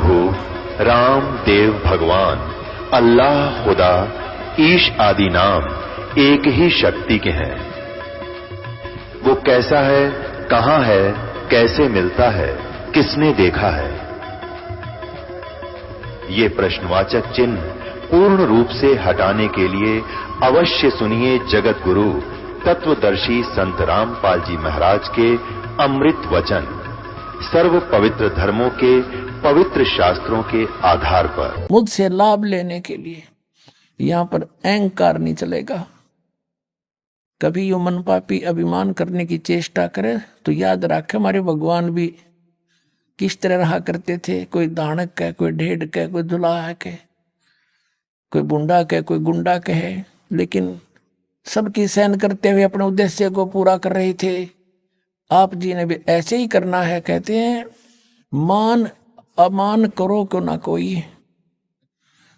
प्रभु राम देव भगवान अल्लाह खुदा ईश आदि नाम एक ही शक्ति के हैं। वो कैसा है, कहां है, कैसे मिलता है, किसने देखा है? ये प्रश्नवाचक चिन्ह पूर्ण रूप से हटाने के लिए अवश्य सुनिए जगत गुरु तत्वदर्शी संत रामपाल जी महाराज के अमृत वचन, सर्व पवित्र धर्मों के पवित्र शास्त्रों के आधार पर। मुझसे लाभ लेने के लिए यहाँ पर अहंकार नहीं चलेगा। कभी यो मन पापी अभिमान करने की चेष्टा करे तो याद रखे हमारे भगवान भी किस तरह रहा करते थे। कोई दानक है, कोई ढेड़ के, कोई दुलाह के, कोई बुंडा के, कोई गुंडा के है, लेकिन सबकी सहन करते हुए अपने उद्देश्य को पूरा कर रहे थे। आप जी ने भी ऐसे ही करना है। कहते हैं मान अमान करो क्यों ना कोई,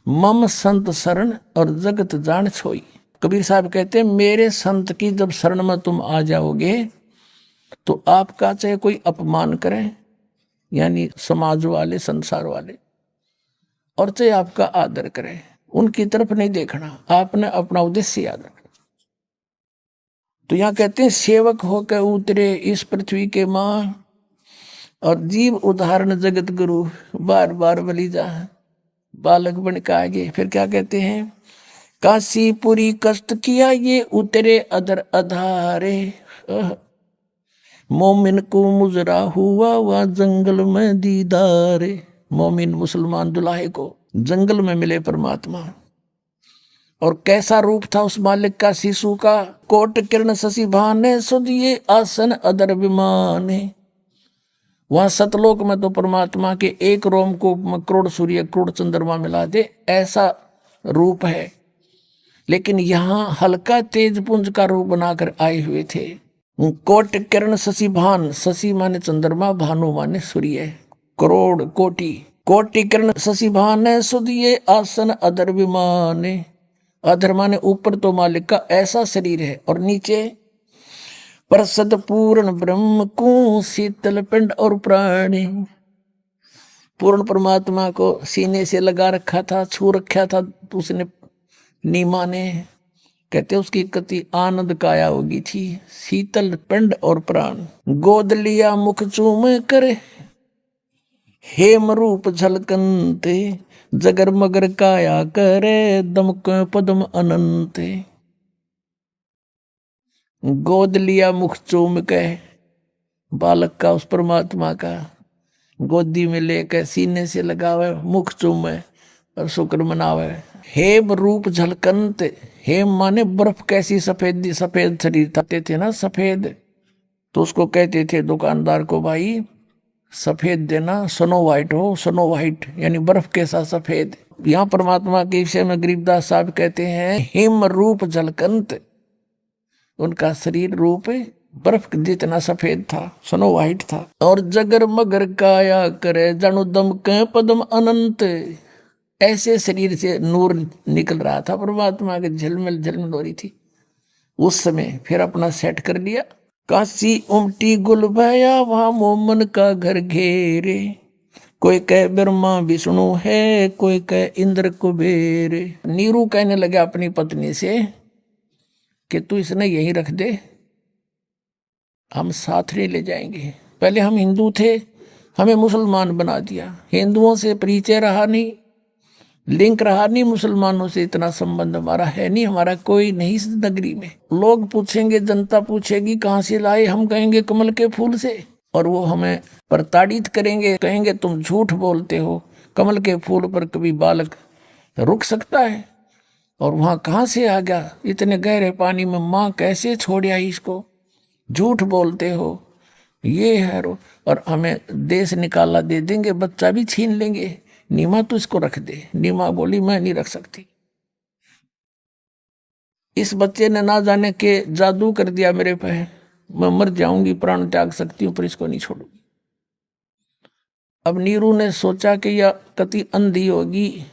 मम संत शरण और जगत जान छोई। कबीर साहब कहते हैं मेरे संत की जब शरण में तुम आ जाओगे तो आपका चाहे कोई अपमान करे, यानी समाज वाले, संसार वाले, और चाहे आपका आदर करे, उनकी तरफ नहीं देखना, आपने अपना उद्देश्य याद रखना। तो यहां कहते हैं सेवक होकर उतरे इस पृथ्वी के मां और जीव उदाहरण जगत गुरु, बार बार बलि जा बालक बन के आगे। फिर क्या कहते हैं, काशीपुरी कष्ट किया ये उतरे अदर अधारे, मोमिन को मुजरा हुआ वह जंगल में दीदारे। मोमिन मुसलमान दुल्हे को जंगल में मिले परमात्मा। और कैसा रूप था उस मालिक का शिशु का, कोट किरण शशि भाने सुधिए आसन अदर विमाने। वहां सतलोक में तो परमात्मा के एक रोम को करोड़ सूर्य करोड़ चंद्रमा मिला दे, ऐसा रूप है। लेकिन यहाँ हल्का तेज पुंज का रूप बनाकर आए हुए थे। कोट किरण शशि भान, शशि माने चंद्रमा, भानु माने सूर्य, करोड़ कोटि, कोटि किरण शशि भान सुधिए आसन अदर विमाने। अधर माने ऊपर तो मालिक का ऐसा शरीर है, और नीचे प्रसद पूर्ण ब्रह्म को शीतल पिंड और प्राणी। पूर्ण परमात्मा को सीने से लगा रखा था, छू रखा था उसने नीमा ने। कहते उसकी कति आनंद काया होगी थी, शीतल पिंड और प्राण। गोद लिया मुख चूम करे हेम रूप झलकनते, जगर मगर काया करे दमक पदम अनंते। गोद लिया मुख चूम के बालक का, उस परमात्मा का गोदी में लेकर सीने से लगावे, मुख चूमे और शुक्र मनावे। हेम रूप झलकनते, हेम माने बर्फ कैसी सफेद सफेद शरीर थे ना, सफेद। तो उसको कहते थे दुकानदार को, भाई सफेद देना, स्नो व्हाइट हो, स्नो व्हाइट यानी बर्फ के साथ सफेद। यहाँ परमात्मा के विषय में गरीबदास साहब कहते हैं हिम रूप झलकंत, उनका शरीर रूप बर्फ जितना सफेद था, स्नो व्हाइट था। और जगर मगर काया करे जानु दम के पदम अनंत, ऐसे शरीर से नूर निकल रहा था परमात्मा के, झलमल झलमल हो रही थी उस समय। फिर अपना सेट कर लिया। काशी उमटी गुल भया वहां मोमन का घर घेरे, कोई कह ब्रह्मा विष्णु है, कोई कह इंद्र कुबेर। नीरू कहने लगे अपनी पत्नी से कि तू इसने यहीं रख दे, हम साथ नहीं ले जाएंगे। पहले हम हिंदू थे, हमें मुसलमान बना दिया। हिंदुओं से परिचय रहा नहीं, लिंक रहा नहीं, मुसलमानों से इतना संबंध हमारा है नहीं, हमारा कोई नहीं इस नगरी में। लोग पूछेंगे, जनता पूछेगी कहाँ से लाए, हम कहेंगे कमल के फूल से, और वो हमें प्रताड़ित करेंगे, कहेंगे तुम झूठ बोलते हो, कमल के फूल पर कभी बालक रुक सकता है? और वहां कहाँ से आ गया इतने गहरे पानी में, माँ कैसे छोड़ा इसको, झूठ बोलते हो, ये है। और हमें देश निकाला दे देंगे, बच्चा भी छीन लेंगे। नीमा तो इसको रख दे। नीमा बोली मैं नहीं रख सकती, इस बच्चे ने ना जाने के जादू कर दिया मेरे पे, मैं मर जाऊंगी, प्राण त्याग सकती हूं पर इसको नहीं छोड़ूंगी। अब नीरू ने सोचा कि यह कति अंधी होगी,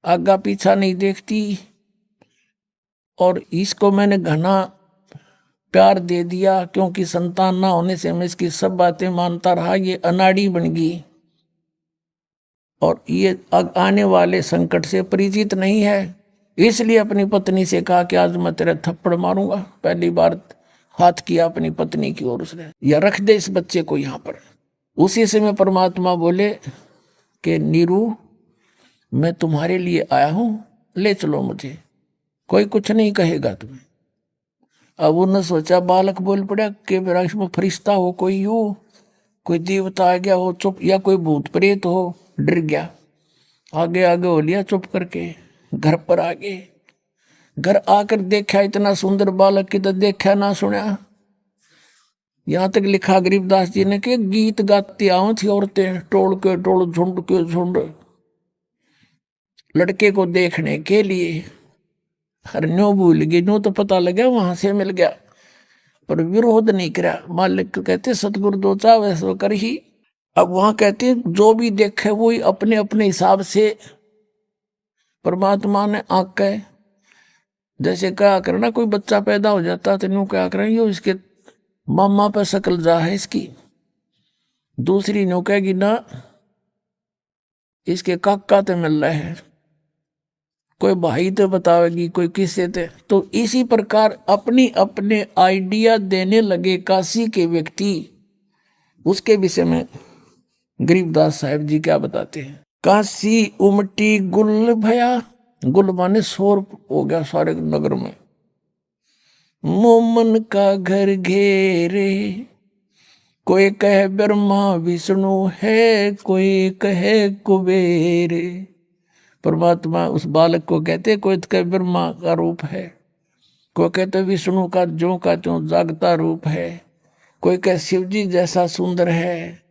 आगा पीछा नहीं देखती, और इसको मैंने घना प्यार दे दिया, क्योंकि संतान ना होने से मैं इसकी सब बातें मानता रहा, ये अनाड़ी बन गई। और ये आने वाले संकट से परिचित नहीं है, इसलिए अपनी पत्नी से कहा कि आज मैं तेरा थप्पड़ मारूंगा। पहली बार हाथ किया अपनी पत्नी की ओर उसने, या रख दे इस बच्चे को यहाँ पर। उसी समय परमात्मा बोले कि नीरू, मैं तुम्हारे लिए आया हूं, ले चलो मुझे, कोई कुछ नहीं कहेगा तुम्हें। अब उन्होंने सोचा, बालक बोल पड़ा कि मेरा इसमें फरिश्ता हो, कोई हो, कोई देवता आ गया हो चुप, या कोई भूत प्रेत हो, डर गया। आगे आगे हो लिया चुप करके, घर पर आ गए। घर आकर देखा इतना सुंदर बालक की तो देखा ना सुना। यहां तक लिखा गरीबदास जी ने कि गीत गाती आऊं थी औरतें, टोल के टोल झुंड के झुंड, लड़के को देखने के लिए। हरन्यो भूल गई, नो तो पता लगा वहां से मिल गया, पर विरोध नहीं करा। मालिक कहते सतगुरु दो चाहे सो कर ही। अब वहां कहते जो भी देखे वो ही अपने अपने हिसाब से परमात्मा ने आके, जैसे क्या करना, कोई बच्चा पैदा हो जाता तो न्यू क्या करें, यो इसके मामा पे शक्ल जा है इसकी, दूसरी न्यू कहेगी ना इसके काका ते मिल रहे हैं, कोई भाई ते बतावेगी, कोई किससे थे। तो इसी प्रकार अपनी अपने आइडिया देने लगे काशी के व्यक्ति। उसके विषय में गरीबदास साहब जी क्या बताते हैं। काशी उमटी गुल भया, गुल माने शोर हो गया सारे नगर में। मोमन का घर घेरे, कोई कहे ब्रह्मा विष्णु है, कोई कहे कुबेरे। परमात्मा उस बालक को कहते, कोई तो कहे ब्रह्मा का रूप है, कोई कहते विष्णु का ज्यों का त्यों जागता रूप है, कोई कहे शिव जी जैसा सुंदर है,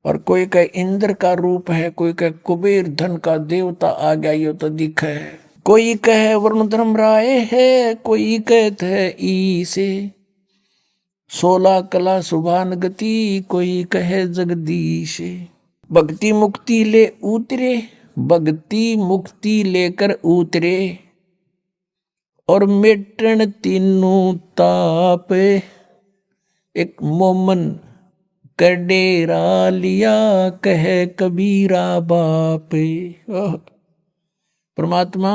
और कोई कहे इंद्र का रूप है, कोई कहे कुबेर धन का देवता आ गया यो तो दिख है, कोई कहे वरुण धर्म राय है, कोई कहते है ईसे, 16 कला सुभान गति, कोई कहे जगदीश। भक्ति मुक्ति ले उतरे, भक्ति मुक्ति लेकर उतरे, और मेटन तीनों ताप, एक मोमन कर डेरा लिया, कहे कबीरा बाप। परमात्मा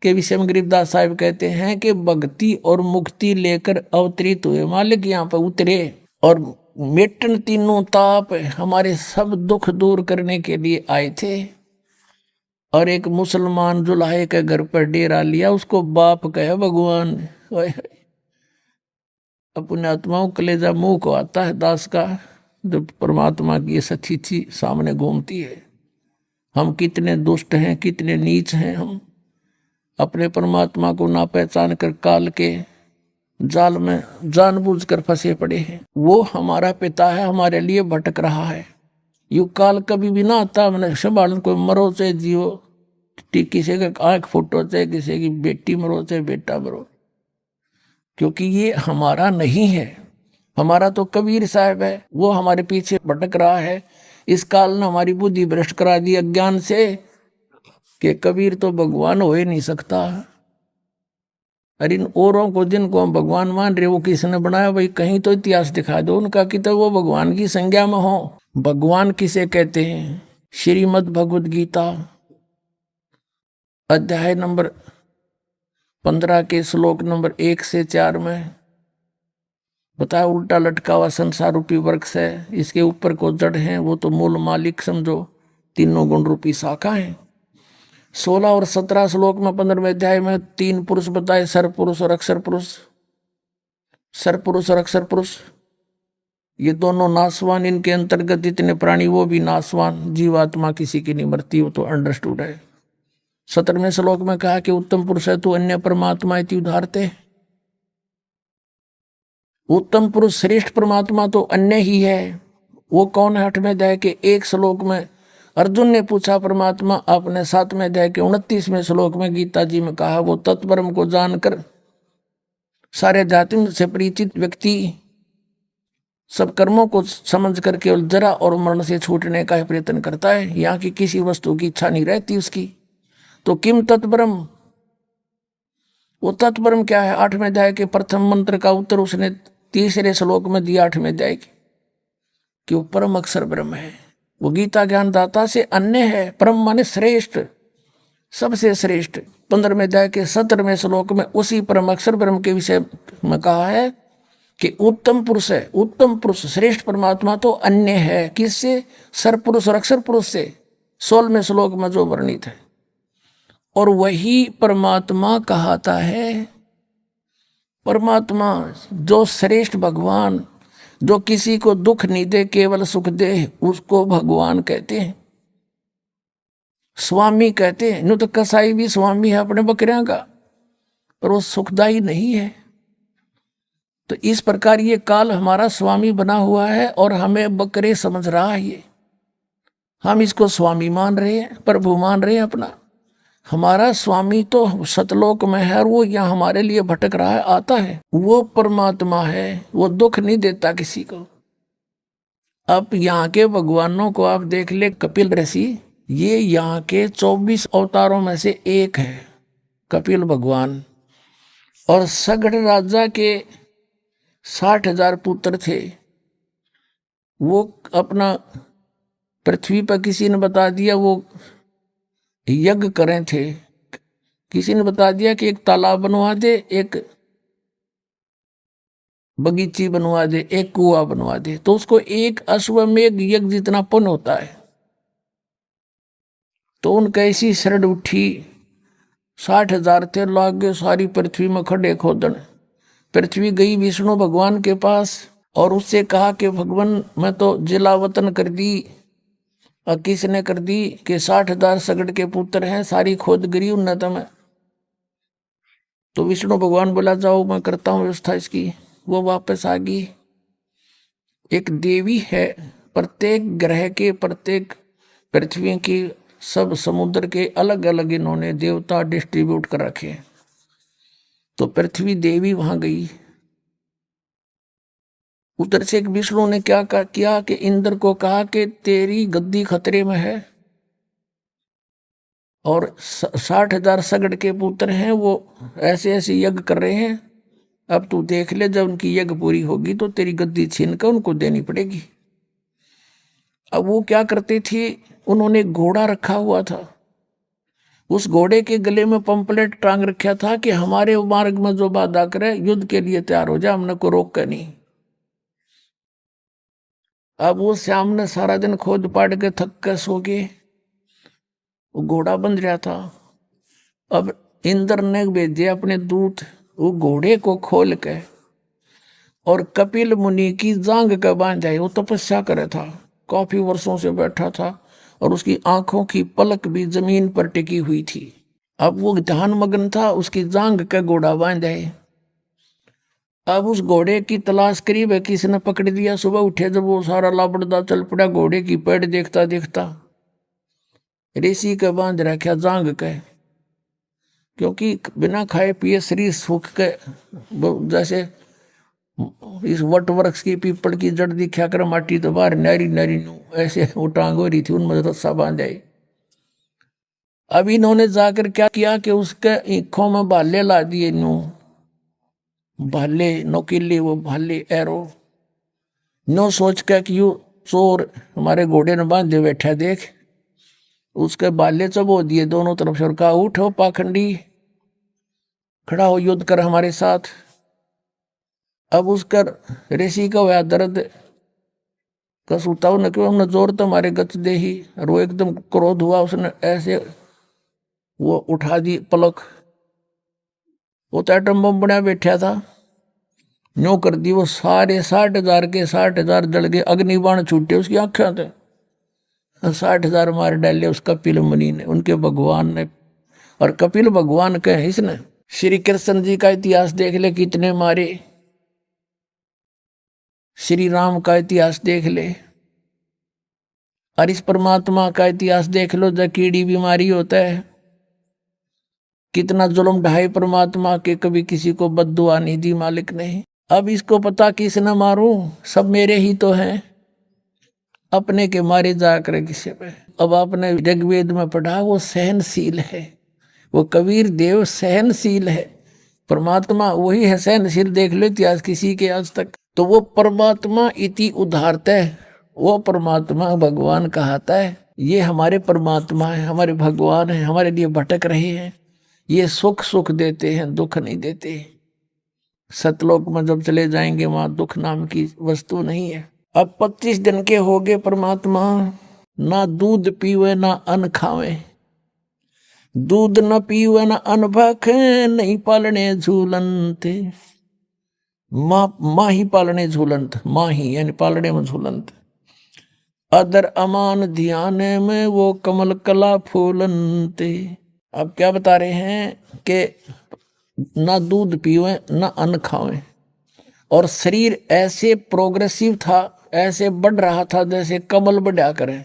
के विषय में गरीबदास साहब कहते हैं कि भक्ति और मुक्ति लेकर अवतरित हुए मालिक यहाँ पर उतरे, और मेटन तीनों ताप, हमारे सब दुख दूर करने के लिए आए थे। और एक मुसलमान जुलाहे के घर पर डेरा लिया, उसको बाप कहे भगवान। अपने आत्माओं कलेजा मुंह को आता है दास का, जब परमात्मा की ये सतीथि सामने घूमती है। हम कितने दुष्ट हैं, कितने नीच हैं, हम अपने परमात्मा को ना पहचान कर काल के जाल में जानबूझकर फंसे पड़े हैं। वो हमारा पिता है, हमारे लिए भटक रहा है। यू काल कभी भी ना आता, मैंने संभालन, कोई मरो चाहे जियो, किसी का आंख फूटो चाहे किसी की बेटी मरो चाहे बेटा मरो, क्योंकि ये हमारा नहीं है। हमारा तो कबीर साहब है, वो हमारे पीछे भटक रहा है। इस काल ने हमारी बुद्धि भ्रष्ट करा दी अज्ञान से, कि कबीर तो भगवान हो ही नहीं सकता। अरे इन औरों को जिनको हम भगवान मान रहे, वो किसने बनाया भाई, कहीं तो इतिहास दिखा दो उनका कि तो वो भगवान की संज्ञा में हो। भगवान किसे कहते हैं? श्रीमद् भगवद गीता अध्याय नंबर 15 के श्लोक नंबर 1 से 4 में बताया, उल्टा लटका हुआ संसार रूपी वृक्ष है, इसके ऊपर को जड़ है, वो तो मूल मालिक समझो, तीनों गुण रूपी शाखा है। 16 और 17 श्लोक में 15वें अध्याय में 3 पुरुष बताए, सर पुरुष और अक्षर पुरुष। सर पुरुष और अक्षर पुरुष ये दोनों नासवान, इनके अंतर्गत इतने प्राणी वो भी नासवान, जीवात्मा किसी की नहीं मरती, वो तो अंडरस्टूड है। 17वें श्लोक में कहा कि उत्तम पुरुष है तो अन्य परमात्मा इति उदाहरते। उत्तम पुरुष श्रेष्ठ परमात्मा तो अन्य ही है। वो कौन है? 8वें अध्याय के 1 श्लोक में अर्जुन ने पूछा परमात्मा आपने 7वें अध्याय के 29वें श्लोक में गीता जी में कहा, वो तत्परम को जानकर सारे जातियों से परिचित व्यक्ति सब कर्मों को समझ कर केवल जरा और मरण से छूटने का प्रयत्न करता है, यहाँ की किसी वस्तु की इच्छा नहीं रहती उसकी। तो किम तत्परम, वो तत्परम क्या है? 8वें अध्याय के प्रथम मंत्र का उत्तर उसने 3रे श्लोक में दिया 8वें अध्याय के, कि वो परम अक्षर ब्रह्म है। वो गीता ज्ञानदाता से अन्य है। परम माने श्रेष्ठ, सबसे श्रेष्ठ। 15वें अध्याय के 17वें श्लोक में उसी परम अक्षर ब्रह्म के विषय में कहा है कि उत्तम पुरुष है। उत्तम पुरुष श्रेष्ठ परमात्मा तो अन्य है, किससे? सरपुरुष और अक्षर पुरुष से, 16वें श्लोक में जो वर्णित है। और वही परमात्मा कहता है, परमात्मा जो श्रेष्ठ भगवान, जो किसी को दुख नहीं दे केवल सुख दे, उसको भगवान कहते हैं, स्वामी कहते हैं। नु तो कसाई भी स्वामी है अपने बकरियां का, पर वो सुखदाई नहीं है। तो इस प्रकार ये काल हमारा स्वामी बना हुआ है और हमें बकरे समझ रहा है। ये हम इसको स्वामी मान रहे हैं, प्रभु मान रहे हैं अपना। हमारा स्वामी तो सतलोक में है और वो यहाँ हमारे लिए भटक रहा है, आता है। वो परमात्मा है, वो दुख नहीं देता किसी को। अब यहाँ के भगवानों को आप देख ले, कपिल ऋषि ये यहाँ के 24 अवतारों में से एक है, कपिल भगवान। और सगड़ राजा के 60,000 पुत्र थे। वो अपना पृथ्वी पर किसी ने बता दिया वो यज्ञ करें थे, किसी ने बता दिया कि एक तालाब बनवा दे, एक बगीची बनवा दे, एक कुआं बनवा दे, तो उसको एक अश्वमेध यज्ञ जितना पुण्य होता है। तो उनका ऐसी शरण उठी, 60,000 थे, लाग गए सारी पृथ्वी में खड़े खोदन। पृथ्वी गई विष्णु भगवान के पास और उससे कहा कि भगवान मैं तो जिलावतन कर दी। और किसने कर दी कि 60,000 सगड़ के पुत्र हैं, सारी खोद गिरी उन्नतम है। तो विष्णु भगवान बोला जाओ मैं करता हूँ व्यवस्था इसकी। वो वापस आ गई। एक देवी है, प्रत्येक ग्रह के, प्रत्येक पृथ्वी की, सब समुद्र के अलग अलग इन्होंने देवता डिस्ट्रीब्यूट कर रखे। तो पृथ्वी देवी वहां गई। उधर से एक विष्णु ने क्या किया कि इंद्र को कहा कि तेरी गद्दी खतरे में है और 60,000 सगड़ के पुत्र हैं, वो ऐसे ऐसे यज्ञ कर रहे हैं। अब तू देख ले, जब उनकी यज्ञ पूरी होगी तो तेरी गद्दी छीन कर उनको देनी पड़ेगी। अब वो क्या करते थे, उन्होंने घोड़ा रखा हुआ था। उस घोड़े के गले में पंपलेट टांग रखा था कि हमारे मार्ग में जो बाधा करे युद्ध के लिए तैयार हो जा, हमने को रोक कर नहीं। अब वो श्याम ने सारा दिन खोद पाट के थक कर सो गए, वो घोड़ा बन रहा था। अब इंद्र ने भेजे अपने दूत, वो घोड़े को खोल के और कपिल मुनि की जांग का बांधा। वो तपस्या करे था, काफी वर्षों से बैठा था और उसकी आंखों की पलक भी जमीन पर टिकी हुई थी। अब वो ध्यान मग्न था, उसकी जांग का घोड़ा बांधा। अब उस घोड़े की तलाश करी, वह किसी ने पकड़ लिया। सुबह उठे जब वो सारा लापड़दा चल पड़ा, घोड़े की पेड़ देखता देखता ऋषि के बांध रखा जांग के, क्योंकि बिना खाए पिए शरीर सूख के, जैसे इस वट वृक्ष की पीपल की जड़ दिखा कर माटी तो बाहर नारी नारी ऐसे वो टांग हो रही थी, उनमें रस्सा बांध आई। अब इन्होंने जाकर क्या किया कि उसके आंखों में भाले ला दिए, भाले नोकीले, वो भाले एरो। नो सोच के कि यू चोर हमारे घोड़े ने बांधे बैठा, देख उसके भाले चबो दिए दोनों तरफ से और कहा उठो पाखंडी, खड़ा हो युद्ध कर हमारे साथ। अब उसका ऋषि का हुआ दर्द कसूता न क्यों, हमने जोर तो हमारे गच दे ही। और वो एकदम क्रोध हुआ, उसने ऐसे वो उठा दी पलक, वो तो एटम बम बना बैठा था, न्यों कर दी। वो सारे 60,000 के 60,000 जल गए, अग्निबाण छूटे उसकी आंखें थे। 60,000 मार डाले उस कपिल मुनि ने, उनके भगवान ने। और कपिल भगवान के इसने श्री कृष्ण जी का इतिहास देख ले, कितने मारे। श्री राम का इतिहास देख ले, और इस परमात्मा का इतिहास देख लो। जब कीड़ी बीमारी होता है, कितना जुल्म ढाए परमात्मा के, कभी किसी को बद्दुआ नहीं दी मालिक ने। अब इसको पता किसने मारूं, सब मेरे ही तो हैं, अपने के मारे जाकर किसी पे। अब आपने ऋग्वेद में पढ़ा, वो सहनशील है, वो कबीर देव सहनशील है। परमात्मा वही है सहनशील, देख लो इतिहास किसी के आज तक। तो वो परमात्मा इति उदारता है, वो परमात्मा भगवान कहता है ये हमारे परमात्मा है, हमारे भगवान है, हमारे लिए भटक रहे हैं, ये सुख सुख देते हैं, दुख नहीं देते। सतलोक में जब चले जाएंगे वहां दुख नाम की वस्तु नहीं है। अब 25 दिन के हो गए परमात्मा, ना दूध पीवे ना अन्न खावे, दूध न पीवे न अन्न भखे, नहीं पालने झूलंत। माँ ही पालने झूलंत, माँ ही यानी पालने में झूलंत। अदर अमान ध्यान में वो कमल कला फूलंत। अब क्या बता रहे हैं कि ना दूध पीवे ना अन्न खावे, और शरीर ऐसे प्रोग्रेसिव था, ऐसे बढ़ रहा था जैसे कमल बढ़ा करे।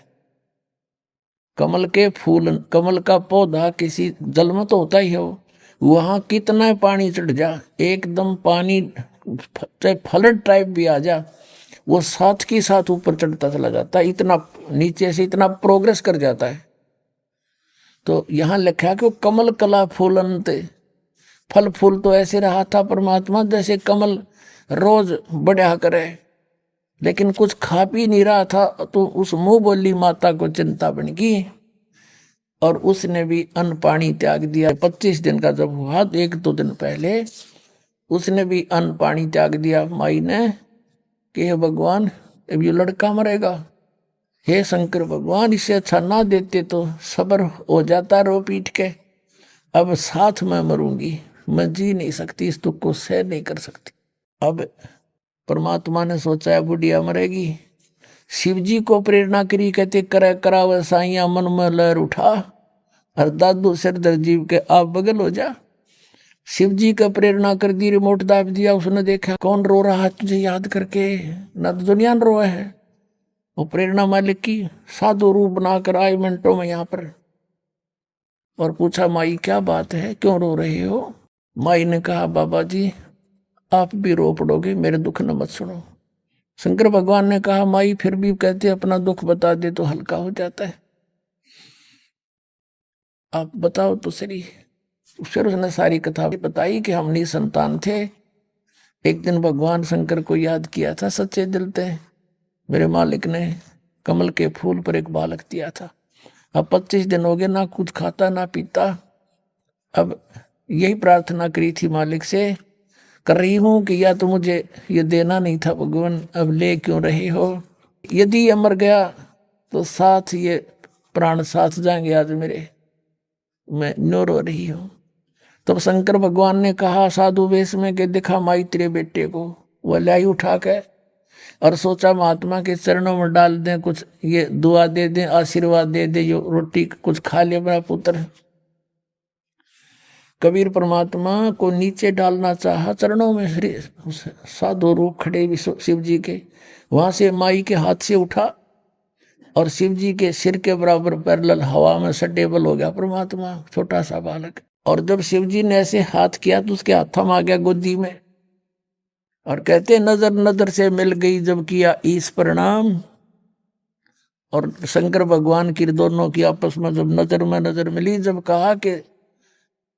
कमल के फूल, कमल का पौधा किसी जल में तो होता ही हो, वहां कितना पानी चढ़ जा, एकदम पानी चाहे फ्लड टाइप भी आ जा, वो साथ के साथ ऊपर चढ़ता चला जाता है, इतना नीचे से इतना प्रोग्रेस कर जाता है। तो यहाँ लिखा कि कमल कला फूलंत, फल फूल तो ऐसे रहा था परमात्मा जैसे कमल रोज बढ़ा करे, लेकिन कुछ खा पी नहीं रहा था। तो उस मुंह बोली माता को चिंता बन गई और उसने भी अन्न पानी त्याग दिया। 25 दिन का जब हुआ, 1-2 दिन पहले उसने भी अन्न पानी त्याग दिया माई ने कि हे भगवान अब ये लड़का मरेगा, हे शंकर भगवान इसे अच्छा ना देते तो सब्र हो जाता रो पीट के, अब साथ में मरूंगी, मैं जी नहीं सकती, इस दुख को सह नहीं कर सकती। अब परमात्मा ने सोचा बुढ़िया मरेगी, शिव जी को प्रेरणा करी, कहते करे करावे साइया मन में लहर उठा, और दादू सिरदर जीव के आप बगल हो जा। शिव जी का प्रेरणा कर दी, रिमोट दाब दिया, उसने देखा कौन रो रहा है तुझे याद करके, ना तो दुनिया रोए है। वो प्रेरणा मालिक की साधु रूप बनाकर आए मिनटों में यहाँ पर, और पूछा माई क्या बात है, क्यों रो रहे हो। माई ने कहा बाबा जी आप भी रो पड़ोगे, मेरे दुख न मत सुनो। शंकर भगवान ने कहा माई फिर भी कहते अपना दुख बता दे तो हल्का हो जाता है, आप बताओ तो सही। फिर उसने सारी कथा बताई कि हम निसंतान थे, एक दिन भगवान शंकर को याद किया था सच्चे दिल से, मेरे मालिक ने कमल के फूल पर एक बालक दिया था। अब 25 दिन हो गए, ना कुछ खाता ना पीता। अब यही प्रार्थना करी थी मालिक से, कर रही हूं कि या तो मुझे ये देना नहीं था भगवान, अब ले क्यों रहे हो। यदि ये मर गया तो साथ ये प्राण साथ जाएंगे आज मेरे, मैं नो रो रही हूं। तब शंकर भगवान ने कहा साधु वेश में कि दिखा माई तेरे बेटे को। वह लाई उठा के और सोचा महात्मा के चरणों में डाल दें, कुछ ये दुआ दे दें, आशीर्वाद दे दे, जो रोटी कुछ खा ले मेरा पुत्र। कबीर परमात्मा को नीचे डालना चाहा, चरणों में साधु रूप खड़े शिव जी के, वहां से माई के हाथ से उठा और शिव जी के सिर के बराबर पैरेलल हवा में सटेबल हो गया परमात्मा, छोटा सा बालक। और जब शिव जी ने ऐसे हाथ किया तो उसके हाथ में आ गया गोदी में, और कहते नजर नजर से मिल गई जब किया ईश प्रणाम। और शंकर भगवान की दोनों की आपस में जब नजर में नजर मिली, जब कहा कि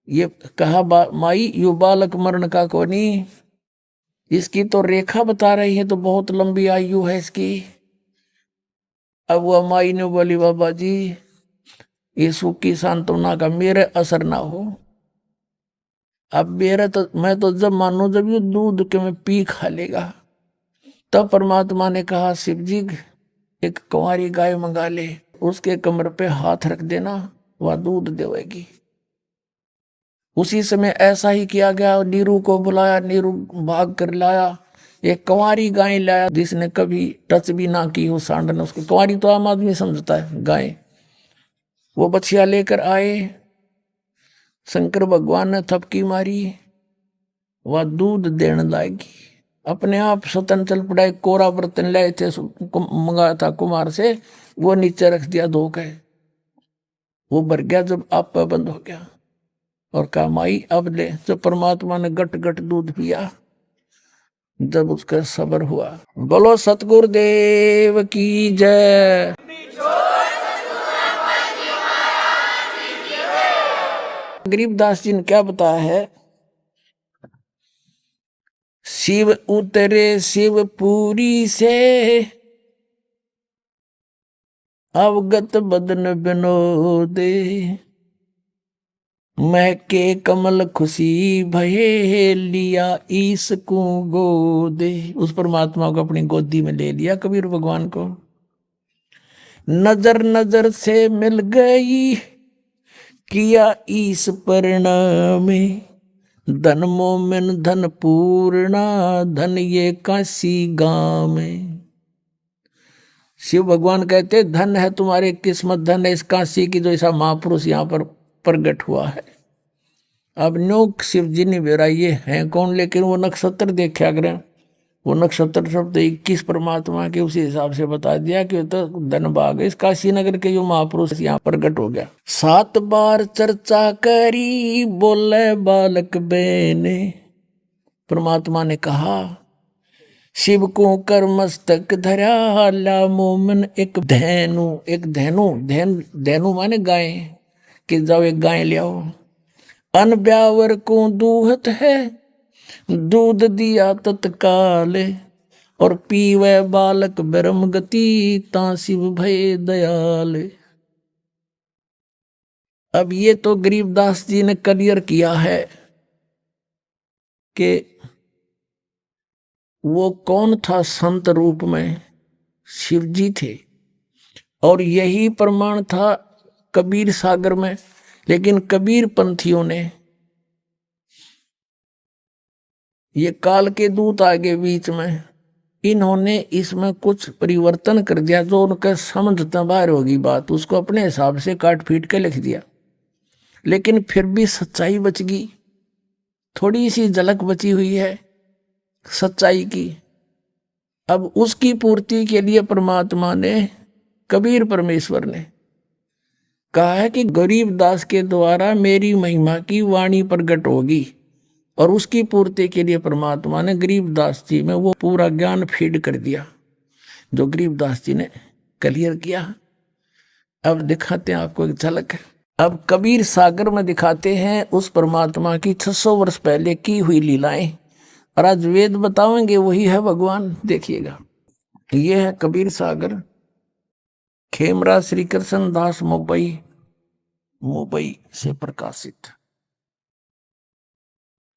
ये कहा माई यू बालक मरण का कोनी, इसकी तो रेखा बता रही है तो बहुत लंबी आयु है इसकी। अब वह माई ने बोली बाबा जी ये सुख की सांत्वना का मेरे असर ना हो, अब मेरा तो मैं तो जब मानो जब ये दूध के मैं पी खा लेगा। तब परमात्मा ने कहा शिव जी एक कुंवारी गाय मंगा ले, उसके कमर पे हाथ रख देना, वह दूध देवेगी। उसी समय ऐसा ही किया गया, नीरू को बुलाया, नीरू भाग कर लाया, एक कुंवारी गाय लाया जिसने कभी टच भी ना की हो सांड ने उसको। कुंवारी तो आम आदमी समझता है गाय। वो बछिया लेकर आए, शंकर भगवान ने थपकी मारी, वह दूध देने लागी, अपने आप स्वतंत्र चल पड़ा। एक कोरा बर्तन लाए थे, मंगाया था कुमार से, वो नीचे रख दिया धो के, वो भर गया, जब आप बंद हो गया। और कहा माई अब ले। जब परमात्मा ने गट गट दूध पिया, जब उसका सब्र हुआ। बोलो सतगुरुदेव की जय। गरीबदास जी ने क्या बताया है, शिव उतरे शिवपुरी से, अवगत बदन बिनोदे, महके कमल खुशी भये, लिया ईस को गोदे। उस परमात्मा को अपनी गोदी में ले लिया कबीर भगवान को। नजर नजर से मिल गई, किया ईस परिणामे, धन मोमिन धन पूर्णा, धन ये काशी गाँव में। शिव भगवान कहते धन है तुम्हारी किस्मत, धन है इस काशी की जो ऐसा महापुरुष यहाँ पर प्रकट हुआ है। अब नो शिव जी ने बेरा ये हैं कौन, लेकिन वो नक्षत्र देखा करें, वो नक्षत्र शब्द 21 परमात्मा के उसी हिसाब से बता दिया कि तो धन भाग इस काशी नगर के जो महापुरुष यहाँ प्रकट हो गया। 7 बार चर्चा करी, बोले बालक बेने, परमात्मा ने कहा शिव को कर मस्तक धरा, ला मोमन एक धैनु, एक धैनु, धैनु माने गाय, कि जाओ एक गाय ले आओ। अन ब्यावर को दूहत है, दूध दिया तत्काल, और पीवे बालक ब्रह्म गति, ता शिव भय दयाल। अब ये तो गरीबदास जी ने क्लियर किया है कि वो कौन था संत रूप में, शिव जी थे, और यही प्रमाण था कबीर सागर में। लेकिन कबीर पंथियों ने, ये काल के दूत आगे बीच में, इन्होंने इसमें कुछ परिवर्तन कर दिया जो उनका समझ बाहर होगी बात, उसको अपने हिसाब से काट पीट के लिख दिया। लेकिन फिर भी सच्चाई बच गई, थोड़ी सी झलक बची हुई है सच्चाई की। अब उसकी पूर्ति के लिए परमात्मा ने, कबीर परमेश्वर ने कहा है कि गरीबदास के द्वारा मेरी महिमा की वाणी प्रकट होगी, और उसकी पूर्ति के लिए परमात्मा ने गरीबदास जी में वो पूरा ज्ञान फीड कर दिया जो गरीबदास जी ने क्लियर किया। अब दिखाते हैं आपको एक झलक। अब कबीर सागर में दिखाते हैं उस परमात्मा की 600 वर्ष पहले की हुई लीलाएं, और आज वेद बताएंगे वही है भगवान। देखिएगा, ये है कबीर सागर, खेमरा श्री कृष्ण दास मुंबई से प्रकाशित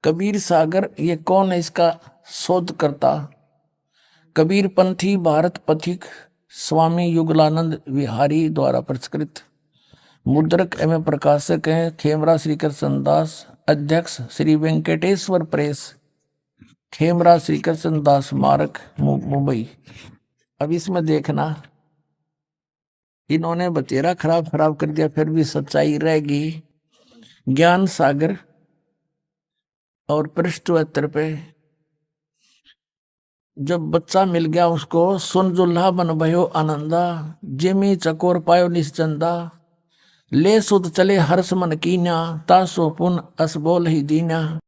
कबीर सागर। ये कौन है इसका शोधकर्ता? कबीर पंथी भारत पथिक स्वामी युगलानंद विहारी द्वारा पुरस्कृत, मुद्रक एवं प्रकाशक हैं खेमरा श्री कृष्ण दास, अध्यक्ष श्री वेंकटेश्वर प्रेस, खेमरा श्री कृष्ण दास स्मारक मुंबई। अब इसमें देखना, इन्होंने बतेरा खराब कर दिया, फिर भी सच्चाई रहेगी। ज्ञान सागर और पृष्ठ 72 पे, जब बच्चा मिल गया उसको, सुन जुल्हा बन भयो आनंदा, जिमी चकोर पायो निश्चंदा, ले सुत चले हर्ष मन कीना, तासो पुन अस बोल ही दीना।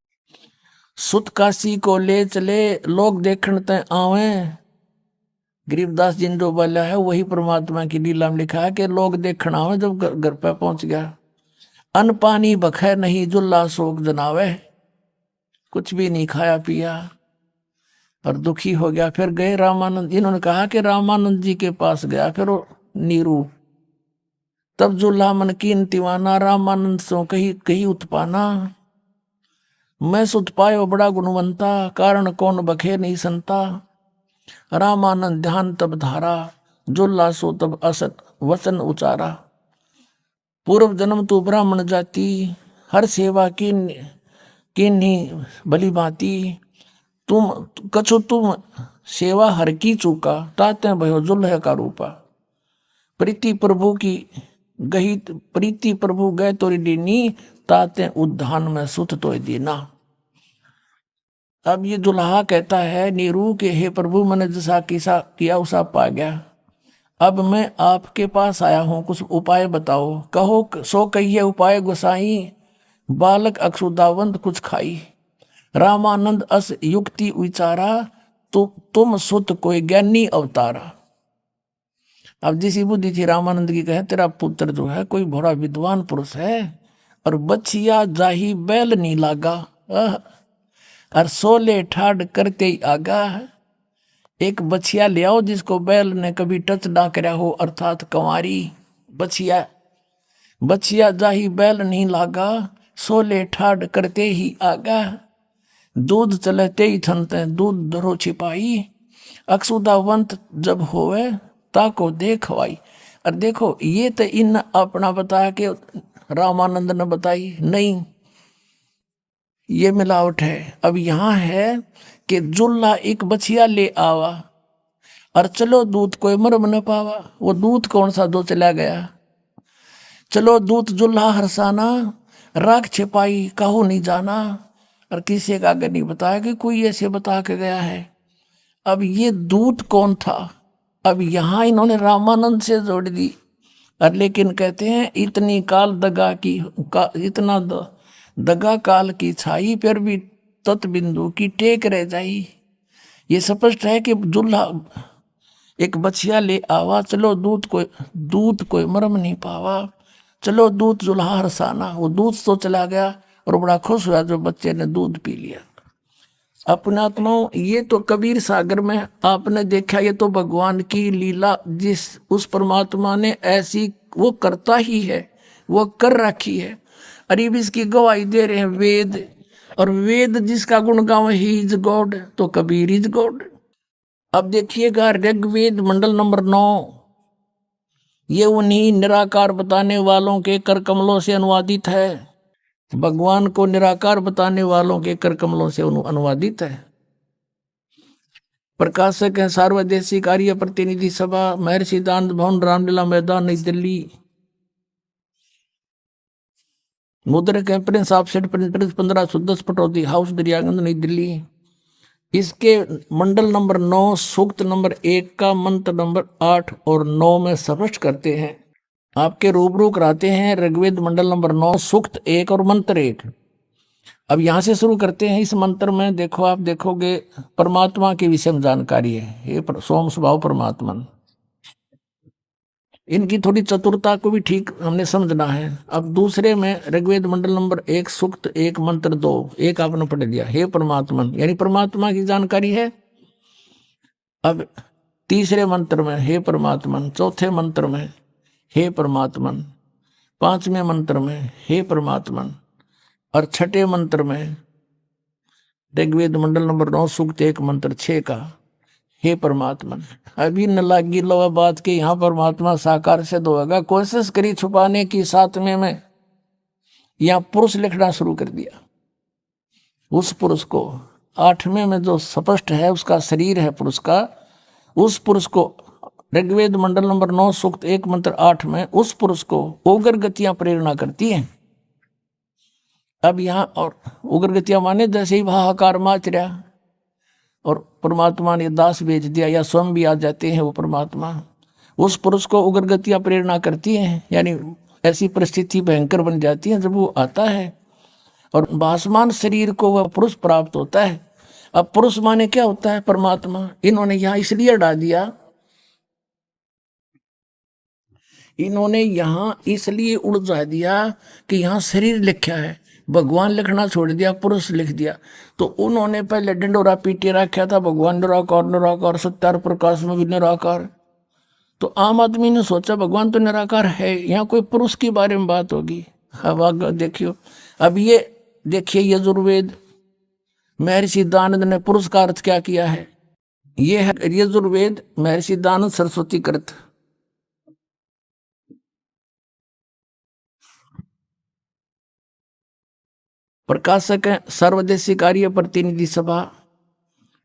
सुत काशी को ले चले, लोग देखण ते आवे। गरीबदास जी ने जो बोला है वही परमात्मा की लीला में लिखा है कि लोग देखना हो। जब घर पे पहुंच गया, अन्न पानी बखे नहीं, जुल्ला शोक जनावे, कुछ भी नहीं खाया पिया और दुखी हो गया। फिर गए रामानंद, इन्होंने कहा कि रामानंद जी के पास गया फिर वो नीरू, तब जुल्ला मन की दीवाना, रामानंद सो कही उत्पाना, मैं सुत पायो बड़ा गुणवंता, कारण कौन बखे नहीं संता। रामानंद ध्यान तब धारा, जुल्ला सो तब असत वचन उचारा। पूर्व जन्म तू ब्राह्मण जाति, हर सेवा की भली भांति, तुम कछु तुम सेवा हर की चूका, ताते भयो जुल्ह का रूपा। प्रीति प्रभु की गही, प्रीति प्रभु गए तोरी दीनी, ताते उद्धान में सुत तो दीना। अब ये दुल्हा कहता है नीरू के, हे प्रभु मैंने जैसा किया उसा पा गया, अब मैं आपके पास आया हूँ, कुछ उपाय बताओ। कहो सो कहिए उपाय गोसाई, बालक अक्षुदावंत कुछ खाई। रामानंद अस युक्ति विचारा, तुम सुत कोई ज्ञानी अवतारा। अब जिसी बुद्धि थी रामानंद की, कहे तेरा पुत्र जो है कोई बड़ा विद्वान पुरुष है, और बछिया जाही बैल नहीं लागा, और सोले ठाड करते ही आगा। एक बछिया ले आओ जिसको बैल ने कभी टच ना करया हो, अर्थात कंवारी बछिया। बछिया जाही बैल नहीं लागा, सोले ठाड करते ही आगा। दूध चलते ही थनते दूध धरो छिपाई, अक्षुदावंत जब होवे ताको देखवाई। और देखो ये तो इन अपना बताया कि रामानंद ने बताई नहीं, ये मिलावट है। अब यहाँ है कि जुल्ला एक बछिया ले आवा और चलो दूध कोई मरम न पावा। वो दूध कौन सा दो चला गया। चलो दूध जुल्हा हरसाना, राख छिपाई काहू नहीं जाना। और किसी का आगे नहीं बताया कि कोई ऐसे बता के गया है। अब ये दूध कौन था, अब यहाँ इन्होंने रामानंद से जोड़ दी। और लेकिन कहते हैं इतनी काल दगा की इतना दगा काल की छाई, पर भी तत्बिंदु की टेक रह जाई। ये स्पष्ट है कि जुल्हा एक बछिया ले आवा, चलो दूध कोई मरम नहीं पावा। चलो दूध जुल्हा हरसाना, वो दूध तो चला गया और बड़ा खुश हुआ जो बच्चे ने दूध पी लिया। अपने आत्माओं, ये तो कबीर सागर में आपने देखा, ये तो भगवान की लीला, जिस उस परमात्मा ने ऐसी वो करता ही है, वो कर रखी है। अरीब इसकी गवाही दे रहे हैं वेद, और वेद जिसका गुण गावे ही इज गॉड, तो कबीर इज गॉड। अब देखिएगा ऋग्वेद मंडल नंबर 9, ये उन्हीं निराकार बताने वालों के कर कमलों से अनुवादित है। भगवान को निराकार बताने वालों के कर कमलों से अनुवादित है। प्रकाशक है सार्वदेशिक आर्य प्रतिनिधि सभा, महर्षि दानंद भवन, रामलीला मैदान, नई दिल्ली। मुद्रक है Prince offset printers, 1510 Pataudi house, Daryaganj, नई दिल्ली। इसके मंडल नंबर 9 सूक्त नंबर 1 का मंत्र नंबर 8 और 9 में स्पष्ट करते हैं, आपके रूबरू कराते हैं। ऋग्वेद मंडल नंबर 9 सूक्त 1 और मंत्र 1। अब यहाँ से शुरू करते हैं। इस मंत्र में देखो, आप देखोगे परमात्मा के विषय में जानकारी है। ये सोम स्वभाव परमात्मा, इनकी थोड़ी चतुरता को भी ठीक हमने समझना है। अब दूसरे में ऋग्वेद मंडल नंबर 1 सूक्त 1 मंत्र 2, एक आपने पढ़ दिया, हे परमात्मा, यानी परमात्मा की जानकारी है। अब तीसरे मंत्र में हे परमात्मा, चौथे मंत्र में हे परमात्मा, पांचवें मंत्र में हे परमात्मा, और छठे मंत्र में ऋग्वेद मंडल नंबर 9 सूक्त 1 मंत्र 6 का हे परमात्मा। अभी न लागी लो बात के यहाँ परमात्मा साकार सिद्ध होगा। कोशिश करी छुपाने की, 7वें में यहाँ पुरुष लिखना शुरू कर दिया उस पुरुष को। 8वें में जो स्पष्ट है उसका शरीर है पुरुष का, उस पुरुष को ऋग्वेद मंडल नंबर 9 सूक्त 1 मंत्र 8 में उस पुरुष को उग्र गतियां प्रेरणा करती हैं। अब यहाँ और उग्र गतियां माने जैसे ही हाहाकार माच रहा और परमात्मा ने दास भेज दिया या स्वयं भी आ जाते हैं वो परमात्मा, उस पुरुष को उग्र गतियां प्रेरणा करती हैं। यानी ऐसी परिस्थिति भयंकर बन जाती है जब वो आता है और भासमान शरीर को वह पुरुष प्राप्त होता है। अब पुरुष माने क्या होता है, परमात्मा। इन्होंने यहाँ इसलिए हटा दिया, इन्होंने यहाँ इसलिए उलझा दिया कि यहाँ शरीर लिखा है, भगवान लिखना छोड़ दिया, पुरुष लिख दिया। तो उन्होंने पहले डंडोरा पीटे रखा था, भगवान निराकार निराकार सत्यार प्रकाश में भी निराकार। तो आम आदमी ने सोचा भगवान तो निराकार है, यहाँ कोई पुरुष के बारे में बात होगी। अब आगे देखियो, अब ये देखिए यजुर्वेद महर्षि दानंद ने पुरुष का अर्थ क्या किया है। ये है यजुर्वेद महर्षि दानंद सरस्वती कृत। प्रकाशक है सर्वदेशिक आर्य प्रतिनिधि सभा,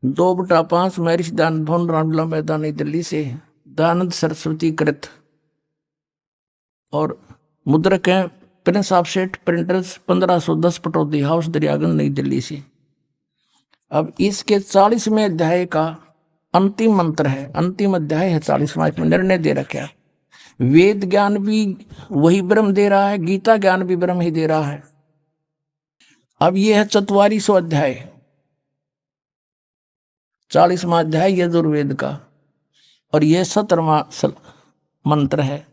2/5 महर्षि दानंद भवन, रामलीला मैदान, नई दिल्ली से दानंद सरस्वती कृत। और मुद्रक है Prince offset printers, 1510 Pataudi house, Daryaganj, नई दिल्ली से। अब इसके 40वें अध्याय का अंतिम मंत्र है, अंतिम अध्याय है 40वां। इसमें निर्णय दे रखा है, वेद ज्ञान भी वही ब्रह्म दे रहा है, गीता ज्ञान भी ब्रह्म ही दे रहा है। अब ये है 44वां अध्याय, 40वां अध्याय यजुर्वेद का, और यह 17वां मंत्र है।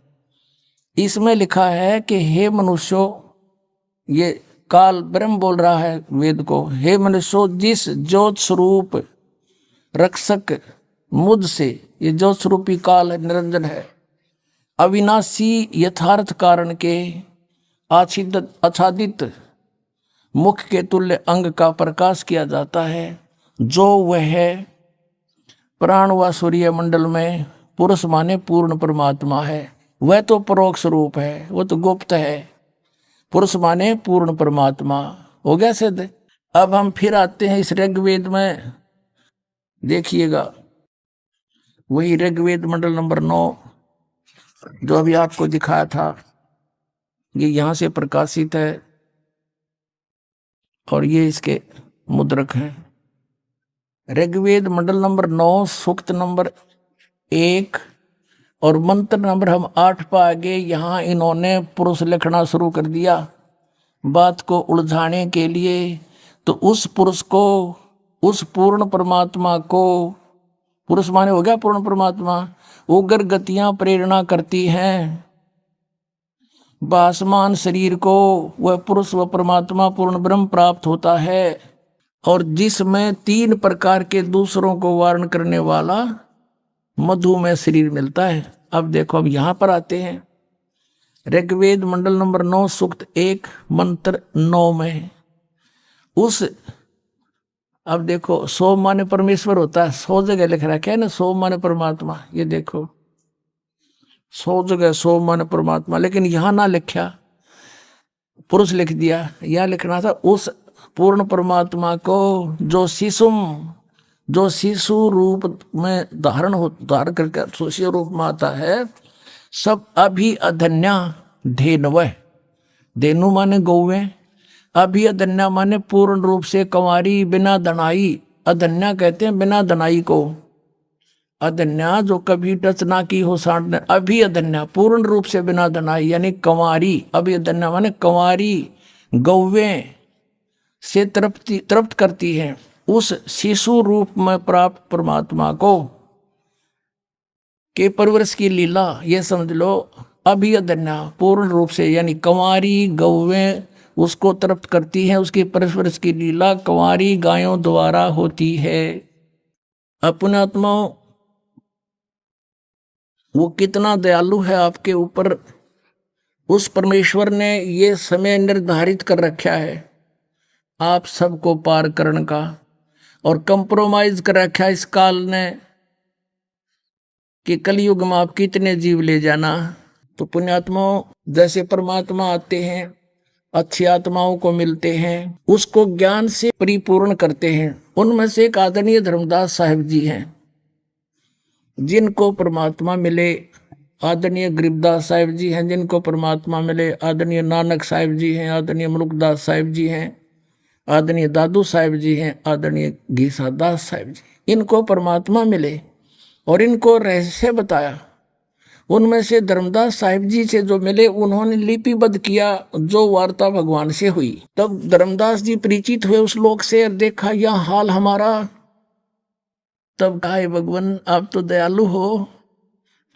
इसमें लिखा है कि हे मनुष्यों, ये काल ब्रह्म बोल रहा है वेद को, हे मनुष्यों, जिस ज्योत स्वरूप रक्षक मुझसे, ये जो स्वरूपी काल है, निरंजन है, अविनाशी यथार्थ कारण के आच्छादित मुख के तुल्य अंग का प्रकाश किया जाता है, जो वह प्राण व सूर्य मंडल में पुरुष माने पूर्ण परमात्मा है। वह तो परोक्ष रूप है, वो तो गुप्त है। पुरुष माने पूर्ण परमात्मा हो गया सिद्ध। अब हम फिर आते हैं इस ऋग्वेद में, देखिएगा वही ऋग्वेद मंडल नंबर 9 जो अभी आपको दिखाया था, ये यहां से प्रकाशित है और ये इसके मुद्रक हैं। ऋग्वेद मंडल नंबर 9 सूक्त नंबर 1 और मंत्र नंबर हम 8 पर आगे। यहाँ इन्होंने पुरुष लिखना शुरू कर दिया बात को उलझाने के लिए। तो उस पुरुष को, उस पूर्ण परमात्मा को, पुरुष माने हो गया पूर्ण परमात्मा, उग्र गतियां प्रेरणा करती हैं भासमान शरीर को। वह पुरुष व परमात्मा पूर्ण ब्रह्म प्राप्त होता है और जिसमें 3 प्रकार के दूसरों को वारण करने वाला मधुमेह शरीर मिलता है। अब देखो, अब यहां पर आते हैं ऋग्वेद मंडल नंबर 9 सूक्त 1 मंत्र 9 में उस, अब देखो 100 माने परमेश्वर होता है, 100 जगह लिख रखा है ना 100 माने परमात्मा। ये देखो 100 जगह 100 माने परमात्मा, लेकिन यहां ना लिखा, पुरुष लिख दिया। यह लिखना था उस पूर्ण परमात्मा को जो शिशु रूप में धारण करके शिशु रूप में आता है। सब अभी अधन्या धेनव, धेनु माने गौवे, अभी अधन्या माने पूर्ण रूप से कंवारी बिना दनाई। अधन्या कहते हैं बिना दनाई को, अधन्या जो कभी टच ना की हो सांड। अभी अधन्या पूर्ण रूप से बिना दनाई यानी कंवारी। अभी अधन्या माने कंवारी गौवे से तृप्त करती है उस शिशु रूप में प्राप्त परमात्मा को के परवरिश की लीला। ये समझ लो अभी अधन्या पूर्ण रूप से यानी कंवारी गौवे उसको तृप्त करती है। उसकी परवरिश की लीला कंवारी गायों द्वारा होती है। अपने आत्मा वो कितना दयालु है आपके ऊपर। उस परमेश्वर ने ये समय निर्धारित कर रखा है आप सबको पार करने का, और कंप्रोमाइज कर रखा है इस काल ने कि कलयुग में आप कितने जीव ले जाना। तो पुण्यात्माओं जैसे परमात्मा आते हैं, अच्छी आत्माओं को मिलते हैं, उसको ज्ञान से परिपूर्ण करते हैं। उनमें से एक आदरणीय धर्मदास साहिब जी हैं, जिनको परमात्मा मिले। आदरणीय गरीबदास साहिब जी हैं जिनको परमात्मा मिले। आदरणीय नानक साहिब जी हैं, आदरणीय मलुकदास साहिब जी हैं, आदरणीय दादू साहिब जी हैं, आदरणीय घीसादास साहिब जी, इनको परमात्मा मिले और इनको रहस्य बताया। उनमें से धर्मदास साहिब जी से जो मिले उन्होंने लिपिबद्ध किया जो वार्ता भगवान से हुई। तब धर्मदास जी परिचित हुए उस लोक से और देखा यह हाल हमारा। तब कहा भगवान आप तो दयालु हो,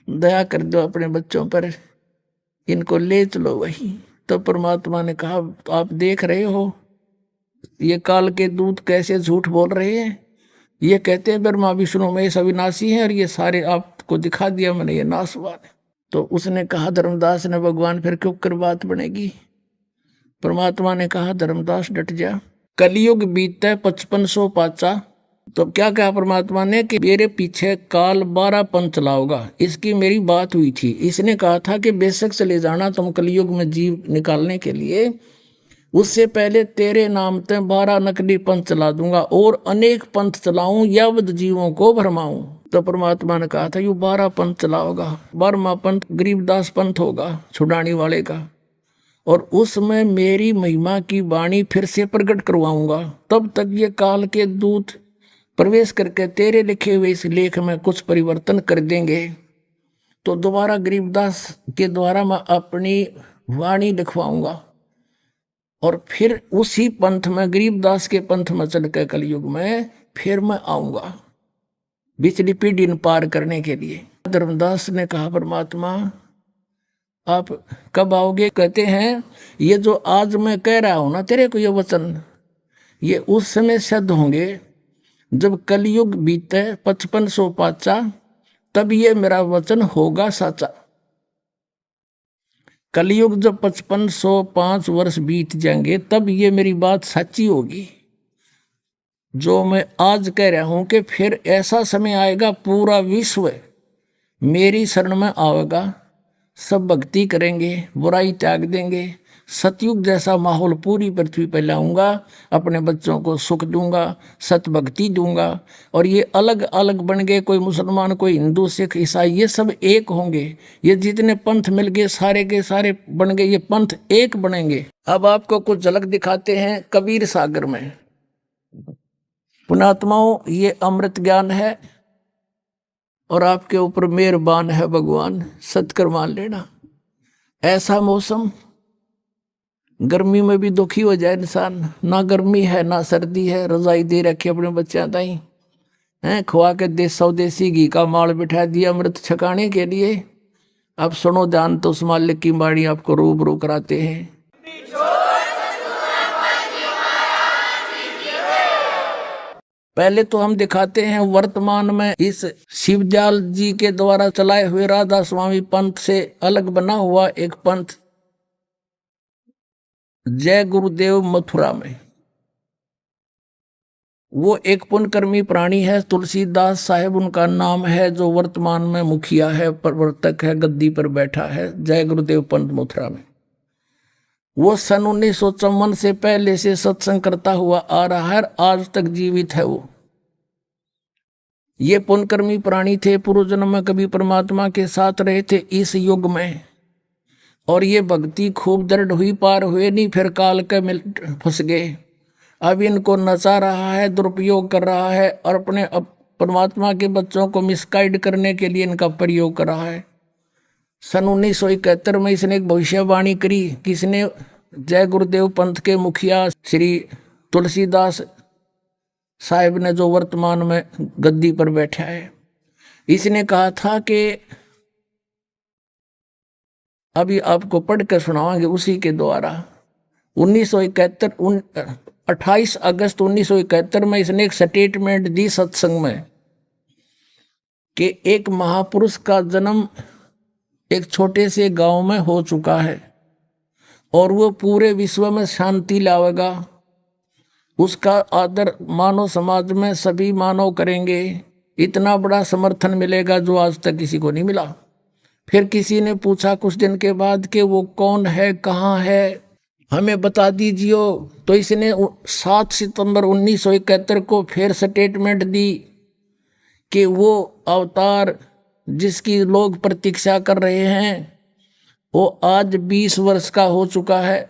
दया कर दो अपने बच्चों पर, इनको ले चलो वही। तो परमात्मा ने कहा आप देख रहे हो ये काल के दूत कैसे झूठ बोल रहे हैं। ये कहते हैं ब्रह्मा विष्णु महेश अविनाशी हैं और ये सारे आपको दिखा दिया मैंने, ये नासवान है। तो उसने कहा धर्मदास ने भगवान फिर क्यों कर बात बनेगी। परमात्मा ने कहा धर्मदास डट जा, कलयुग बीतता 5500 पाचा। तो क्या कहा परमात्मा ने कि मेरे पीछे काल 12 पंथ चलाओगा। इसकी मेरी बात हुई थी। इसने कहा था कि बेशक चले जाना तुम कलयुग में जीव निकालने के लिए, उससे पहले तेरे नाम पे 12 नकली पंथ चला दूंगा और अनेक पंथ चलाऊं यावत जीवों को भरमाऊं। तो परमात्मा ने कहा था यू 12 पंथ चलाओगा। 12वां पंथ गरीबदास पंथ होगा छुड़ाने वाले का, और उसमें मेरी महिमा की वाणी फिर से प्रकट करवाऊंगा। तब तक ये काल के दूत प्रवेश करके तेरे लिखे हुए इस लेख में कुछ परिवर्तन कर देंगे। तो दोबारा गरीबदास के द्वारा मैं अपनी वाणी लिखवाऊंगा और फिर उसी पंथ में गरीबदास के पंथ में चल के कलयुग में फिर मैं आऊंगा बिचली पीढ़ी पार करने के लिए। धर्मदास ने कहा परमात्मा आप कब आओगे। कहते हैं ये जो आज मैं कह रहा हूं ना तेरे को ये वचन, ये उस समय सिद्ध होंगे जब कलयुग बीते 5500 पाचा, तब ये मेरा वचन होगा साचा। कलयुग जब 5505 वर्ष बीत जाएंगे, तब ये मेरी बात सच्ची होगी जो मैं आज कह रहा हूं कि फिर ऐसा समय आएगा पूरा विश्व मेरी शरण में आएगा, सब भक्ति करेंगे, बुराई त्याग देंगे, सतयुग जैसा माहौल पूरी पृथ्वी पर लाऊंगा, अपने बच्चों को सुख दूंगा, सत भक्ति दूंगा, और ये अलग अलग बन गए, कोई मुसलमान, कोई हिंदू, सिख, ईसाई, ये सब एक होंगे। ये जितने पंथ मिल गए सारे के सारे बन गए, ये पंथ एक बनेंगे। अब आपको कुछ झलक दिखाते हैं कबीर सागर में। पुणात्माओं, ये अमृत ज्ञान है और आपके ऊपर मेहरबान है भगवान, सत्कर मान लेना। ऐसा मौसम, गर्मी में भी दुखी हो जाए इंसान, ना गर्मी है ना सर्दी है, रजाई दे रखी अपने बच्चा ताई हैं, खुआ के देश स्वदेशी घी का माल बिठा दिया अमृत छकाने के लिए। अब सुनो ध्यान, तो उस मालिक की बाणी आपको रूबरू कराते हैं। पहले तो हम दिखाते हैं वर्तमान में इस शिवदयाल जी के द्वारा चलाए हुए राधा स्वामी पंथ से अलग बना हुआ एक पंथ जय गुरुदेव मथुरा में। वो एक पुण्यकर्मी प्राणी है, तुलसीदास साहेब उनका नाम है, जो वर्तमान में मुखिया है, प्रवर्तक है, गद्दी पर बैठा है जय गुरुदेव पंथ मथुरा में। वो सन 1954 से पहले से सत्संग करता हुआ आ रहा है, आज तक जीवित है वो। ये पुण्यकर्मी प्राणी थे, पूर्व जन्म में कभी परमात्मा के साथ रहे थे इस युग में, और ये भक्ति खूब दृढ़ हुई, पार हुए नहीं, फिर काल के मिल फंस गए। अब इनको नचा रहा है, दुरुपयोग कर रहा है, और अपने परमात्मा के बच्चों को मिसगाइड करने के लिए इनका प्रयोग कर रहा है। सन 1971 में इसने एक भविष्यवाणी करी। किसने? जय गुरुदेव पंथ के मुखिया श्री तुलसीदास साहिब ने, जो वर्तमान में गद्दी पर बैठा है। इसने कहा था कि अभी आपको पढ़ कर सुनावांगे उसी के द्वारा। 28 अगस्त 1971 में इसने एक स्टेटमेंट दी सत्संग में कि एक महापुरुष का जन्म एक छोटे से गांव में हो चुका है और वो पूरे विश्व में शांति लावेगा। उसका आदर मानव समाज में सभी मानव करेंगे, इतना बड़ा समर्थन मिलेगा जो आज तक किसी को नहीं मिला। फिर किसी ने पूछा कुछ दिन के बाद कि वो कौन है, कहाँ है, हमें बता दीजिए। तो इसने 7 सितंबर 1971 को फिर स्टेटमेंट दी कि वो अवतार जिसकी लोग प्रतीक्षा कर रहे हैं वो आज 20 वर्ष का हो चुका है।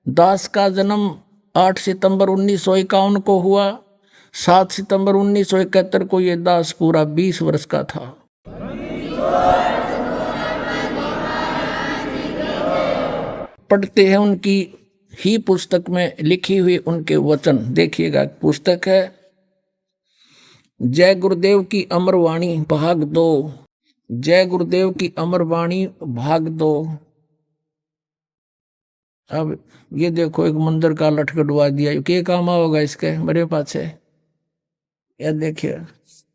दास का जन्म 8 सितंबर 1951 को हुआ, 7 सितंबर 1971 को ये दास पूरा 20 वर्ष का था। पढ़ते हैं उनकी ही पुस्तक में लिखी हुई उनके वचन, देखिएगा। पुस्तक है जय गुरुदेव की अमर वाणी भाग 2, जय गुरुदेव की अमर वाणी भाग 2। अब ये देखो, एक मंदिर का लटकटवा दिया, क्या काम होगा इसके मेरे पास है। यह देखिए,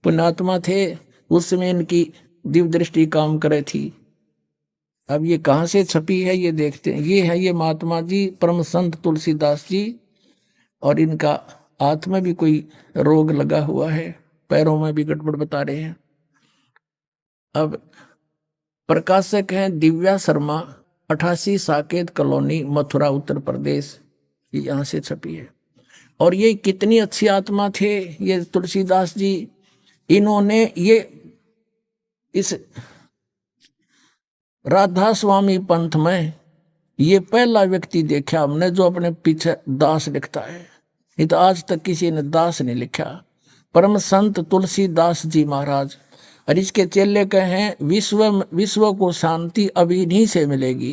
पुण्यात्मा थे उस समय, इनकी दिव्य दृष्टि काम करे थी। अब ये कहाँ से छपी है ये देखते हैं। ये है ये महात्मा जी परम संत तुलसीदास जी, और इनका हाथ में भी कोई रोग लगा हुआ है, पैरों में भी गड़बड़ बता रहे हैं। अब प्रकाशक हैं दिव्या शर्मा, 88 साकेत कॉलोनी, मथुरा, उत्तर प्रदेश, ये यहाँ से छपी है। और ये कितनी अच्छी आत्मा थे ये तुलसीदास जी। इन्होंने ये इस राधा स्वामी पंथ में ये पहला व्यक्ति देखा हमने जो अपने पीछे दास लिखता है। नहीं तो आज तक किसी ने दास नहीं लिखा। परम संत तुलसीदास जी महाराज, और इसके चेले कहे हैं विश्व को शांति अभी नहीं से मिलेगी।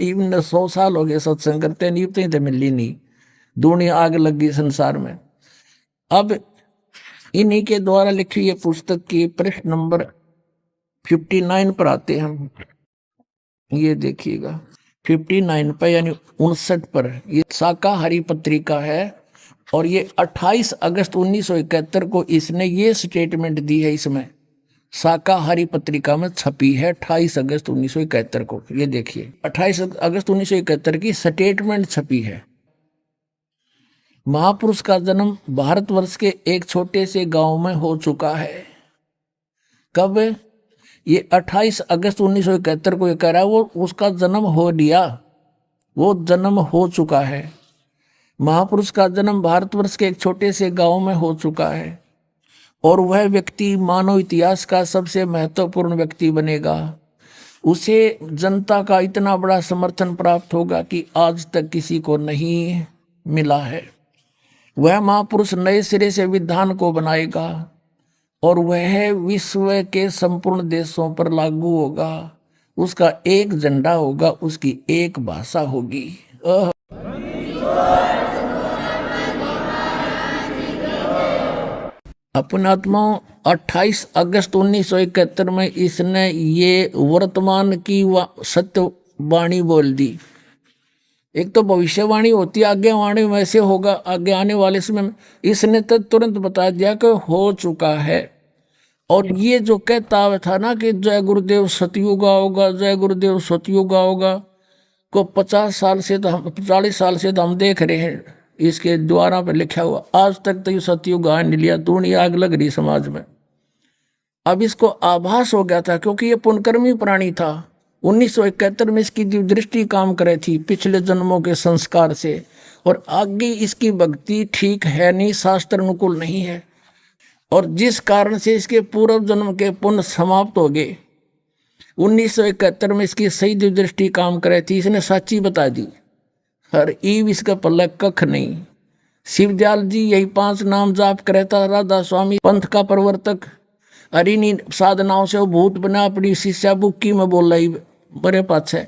इवन 100 साल हो गए सत्संग करते, नहीं तो मिली नहीं, दुनिया आग लगी संसार में। अब इन्हीं के द्वारा लिखी ये पुस्तक की पृष्ठ नंबर 59 पर आते हैं हम। ये देखिएगा 59 पर यानी 59 पर, ये शाकाहारी पत्रिका है, और ये 28 अगस्त 1971 को इसने ये स्टेटमेंट दी है, इसमें शाकाहारी पत्रिका में छपी है 28 अगस्त 1971 को। ये देखिए 28 अगस्त 1971 की स्टेटमेंट छपी है। महापुरुष का जन्म भारतवर्ष के एक छोटे से गांव में हो चुका है। कब? ये 28 अगस्त 1971 को ये कह रहा है, वो उसका जन्म हो लिया, वो जन्म हो चुका है। महापुरुष का जन्म भारतवर्ष के एक छोटे से गांव में हो चुका है और वह व्यक्ति मानव इतिहास का सबसे महत्वपूर्ण व्यक्ति बनेगा। उसे जनता का इतना बड़ा समर्थन प्राप्त होगा कि आज तक किसी को नहीं मिला है। वह महापुरुष नए सिरे से विधान को बनाएगा और वह विश्व के संपूर्ण देशों पर लागू होगा। उसका एक झंडा होगा, उसकी एक भाषा होगी। अपनात्मा 28 अगस्त 1971 में इसने ये वर्तमान की सत्य वाणी बोल दी। एक तो भविष्यवाणी होती है, आगे वाणी में ऐसे होगा, आगे आने वाले समय में, इसने तो तुरंत बता दिया कि हो चुका है। और ये जो कहता था ना कि जय गुरुदेव सतयुग आओगा, जय गुरुदेव सतयुग आओगा, को 50 साल से तो हम 40 साल से तो हम देख रहे हैं इसके द्वारा पर लिखा हुआ, आज तक तो ये सतयुग आ नहीं लिया, दूनी आग लग रही समाज में। अब इसको आभास हो गया था क्योंकि ये पुनकर्मी प्राणी था। 1971 में इसकी दृष्टि काम करे थी पिछले जन्मों के संस्कार से, और आगे इसकी भक्ति ठीक है नहीं, शास्त्र अनुकूल नहीं है, और जिस कारण से इसके पूर्व जन्म के पुण्य समाप्त हो गए। 1971 में इसकी सही दृष्टि काम करे थी, इसने सच्ची बता दी। हर ईव इसका पल्ला कख नहीं। शिवदयाल जी यही 5 नाम जाप करता, राधा स्वामी पंथ का प्रवर्तक, अरिनी साधनाओं से वो भूत बना अपनी शिष्या बुक्की में बोल रही बड़े पाछे,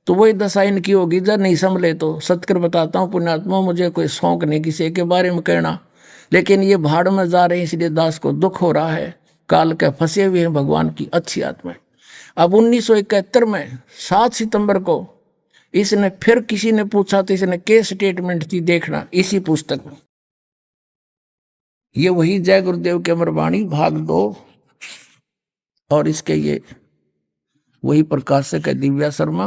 तो वही दशा इनकी होगी जब नहीं संभले तो। सत्कर बताता हूँ पुण्यात्मा, मुझे कोई शौक नहीं किसी के बारे में कहना, लेकिन ये भाड़ में जा रहे हैं इसलिए दास को दुख हो रहा है। काल के फंसे हुए हैं भगवान की अच्छी आत्मा। अब 1971 में 7 सितंबर को इसने फिर किसी ने पूछा तो इसने के स्टेटमेंट थी, देखना इसी पुस्तक में। ये वही जय गुरुदेव के अमरवाणी भाग 2 और इसके ये वही प्रकाशक है दिव्या शर्मा।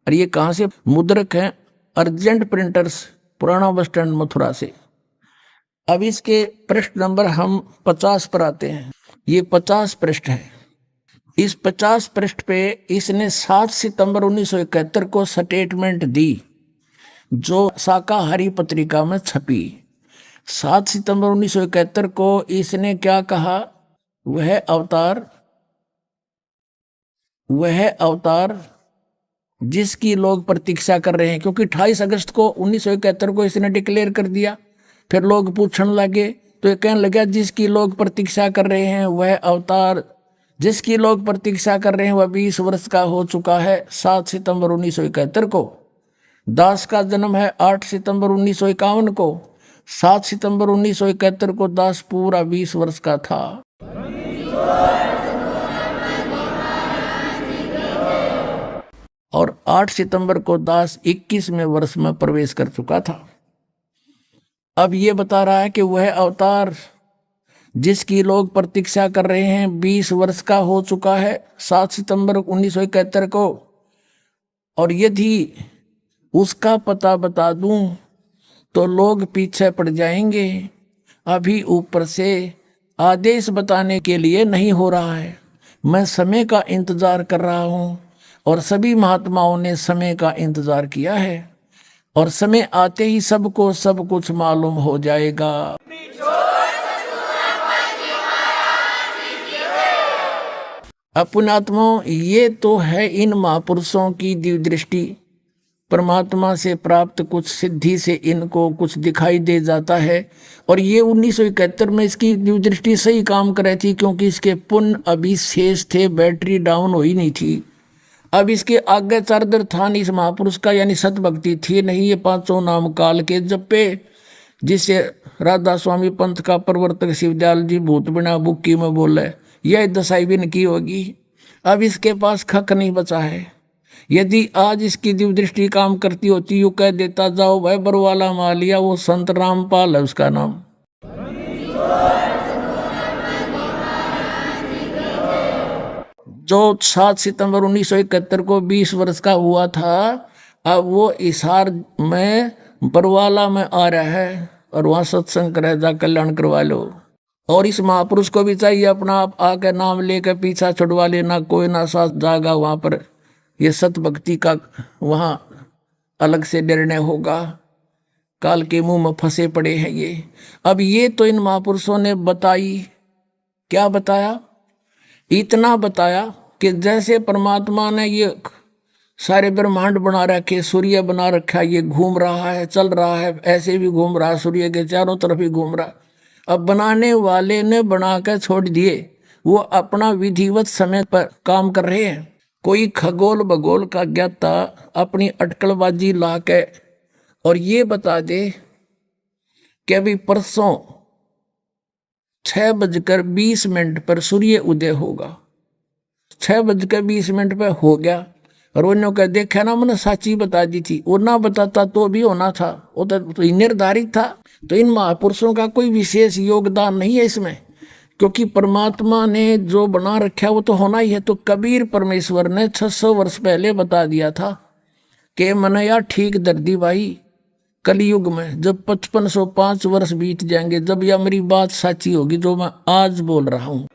और ये कहाँ से मुद्रक है? अर्जेंट प्रिंटर्स, पुराना बस स्टैंड मथुरा से। अब इसके पृष्ठ नंबर हम 50 पर आते हैं। ये 50 पृष्ठ है। इस 50 पृष्ठ पे इसने 7 सितंबर 1971 को स्टेटमेंट दी जो शाकाहारी पत्रिका में छपी। 7 सितंबर 1971 को इसने क्या कहा? वह अवतार जिसकी लोग प्रतीक्षा कर रहे हैं, क्योंकि 28 अगस्त को 1971 को इसने डिक्लेयर कर दिया। फिर लोग पूछने लगे तो ये कहने लगा जिसकी लोग प्रतीक्षा कर रहे हैं वह अवतार, जिसकी लोग प्रतीक्षा कर रहे हैं वह 20 वर्ष का हो चुका है। 7 सितंबर 1971 को दास का जन्म है 8 सितंबर 1951 को। 7 सितंबर 1971 को दास पूरा 20 वर्ष का था। और 8 सितंबर को दास 21वें वर्ष में प्रवेश कर चुका था। अब ये बता रहा है कि वह अवतार जिसकी लोग प्रतीक्षा कर रहे हैं 20 वर्ष का हो चुका है 7 सितंबर 1971 को। और यदि उसका पता बता दूं तो लोग पीछे पड़ जाएंगे। अभी ऊपर से आदेश बताने के लिए नहीं हो रहा है, मैं समय का इंतजार कर रहा हूं और सभी महात्माओं ने समय का इंतजार किया है और समय आते ही सबको सब कुछ मालूम हो जाएगा। अपनात्माओं, ये तो है इन महापुरुषों की दिव्य दृष्टि। परमात्मा से प्राप्त कुछ सिद्धि से इनको कुछ दिखाई दे जाता है। और ये 1971 में इसकी दिव्य दृष्टि सही काम कर रही थी, क्योंकि इसके पुण्य अभी शेष थे, बैटरी डाउन हुई नहीं थी। अब इसके आगे चार्जर था नहीं इस महापुरुष का, यानी सतभक्ति थी नहीं। ये 5 नाम काल के जपे जिसे राधा स्वामी पंथ का प्रवर्तक शिवदयाल जी भूत बिना बुक्की में बोले, यह दशाई भी इनकी होगी। अब इसके पास खक नहीं बचा है। यदि आज इसकी दिव्य दृष्टि काम करती होती, यूं कह देता जाओ भाई बरवाला मालिया, वो संत रामपाल है उसका नाम। जो 7 सितंबर 1971 को 20 वर्ष का हुआ था, अब वो हिसार में बरवाला में आ रहा है और वहां सत्संग करे, जा कल्याण करवा लो। और इस महापुरुष को भी चाहिए अपना आप आके नाम लेकर पीछा छुड़वा लेना, कोई ना साथ जागा वहां पर, ये सत भक्ति का वहां अलग से निर्णय होगा। काल के मुंह में फंसे पड़े हैं ये। अब ये तो इन महापुरुषों ने बताई, क्या बताया? इतना बताया कि जैसे परमात्मा ने ये सारे ब्रह्मांड बना रखे, सूर्य बना रखा, ये घूम रहा है, चल रहा है, ऐसे भी घूम रहा है, सूर्य के चारों तरफ ही घूम रहा। अब बनाने वाले ने बना कर छोड़ दिए, वो अपना विधिवत समय पर काम कर रहे हैं। कोई खगोल भगोल का ज्ञाता अपनी अटकलबाजी ला के और ये बता दे कि अभी परसों 6:20 पर सूर्य उदय होगा, 6:20 पर हो गया। और उन्होंने कहा देखा ना, मैंने साची बता दी थी, वो ना बताता तो भी होना था, वो तो निर्धारित था। तो इन महापुरुषों का कोई विशेष योगदान नहीं है इसमें, क्योंकि परमात्मा ने जो बना रखा वो तो होना ही है। तो कबीर परमेश्वर ने 600 वर्ष पहले बता दिया था कि मैंने यार ठीक दर्दी भाई, कलयुग में जब 5505 वर्ष बीत जाएंगे, जब यह मेरी बात सच्ची होगी जो मैं आज बोल रहा हूं।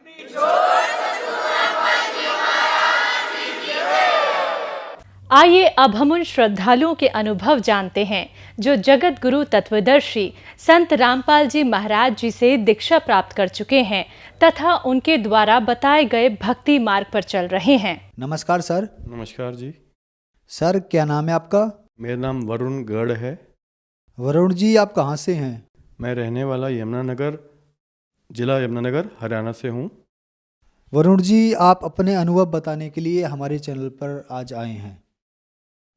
आइए अब हम उन श्रद्धालुओं के अनुभव जानते हैं जो जगत गुरु तत्वदर्शी संत रामपाल जी महाराज जी से दीक्षा प्राप्त कर चुके हैं तथा उनके द्वारा बताए गए भक्ति मार्ग पर चल रहे हैं। नमस्कार सर। नमस्कार जी। सर क्या नाम है आपका? मेरा नाम वरुण गढ़ है। वरुण जी आप कहाँ से हैं? मैं रहने वाला यमुनानगर, जिला यमुनानगर, हरियाणा से हूँ। वरुण जी आप अपने अनुभव बताने के लिए हमारे चैनल पर आज आए हैं,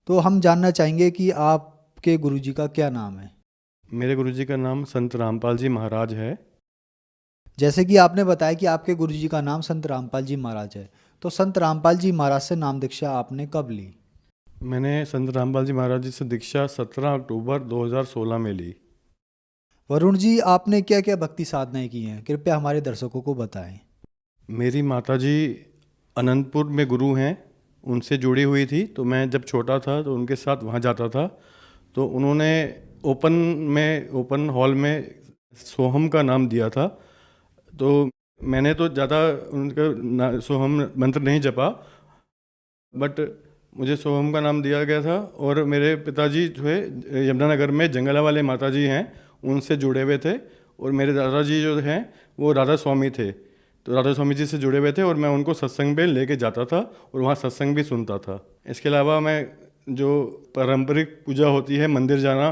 तो हम जानना चाहेंगे कि आपके गुरुजी का क्या नाम है? मेरे गुरुजी का नाम संत रामपाल जी महाराज है। जैसे कि आपने बताया कि आपके गुरुजी का नाम संत रामपाल जी महाराज है, तो संत रामपाल जी महाराज से नाम दीक्षा आपने कब ली? मैंने संत रामपाल जी महाराज जी से दीक्षा 17 अक्टूबर 2016 में ली। वरुण जी आपने क्या क्या भक्ति साधनाएं की हैं, कृपया हमारे दर्शकों को बताएं। मेरी माताजी अनंतपुर में गुरु हैं, उनसे जुड़ी हुई थी। तो मैं जब छोटा था तो उनके साथ वहाँ जाता था। तो उन्होंने ओपन हॉल में सोहम का नाम दिया था। तो मैंने तो ज़्यादा उनका सोहम मंत्र नहीं जपा, बट मुझे सोहम का नाम दिया गया था। और मेरे पिताजी जो है यमुनानगर में जंगला वाले माताजी हैं, उनसे जुड़े हुए थे। और मेरे दादाजी जो हैं वो राधा स्वामी थे, तो राधा स्वामी जी से जुड़े हुए थे और मैं उनको सत्संग में लेके जाता था और वहाँ सत्संग भी सुनता था। इसके अलावा मैं जो पारंपरिक पूजा होती है, मंदिर जाना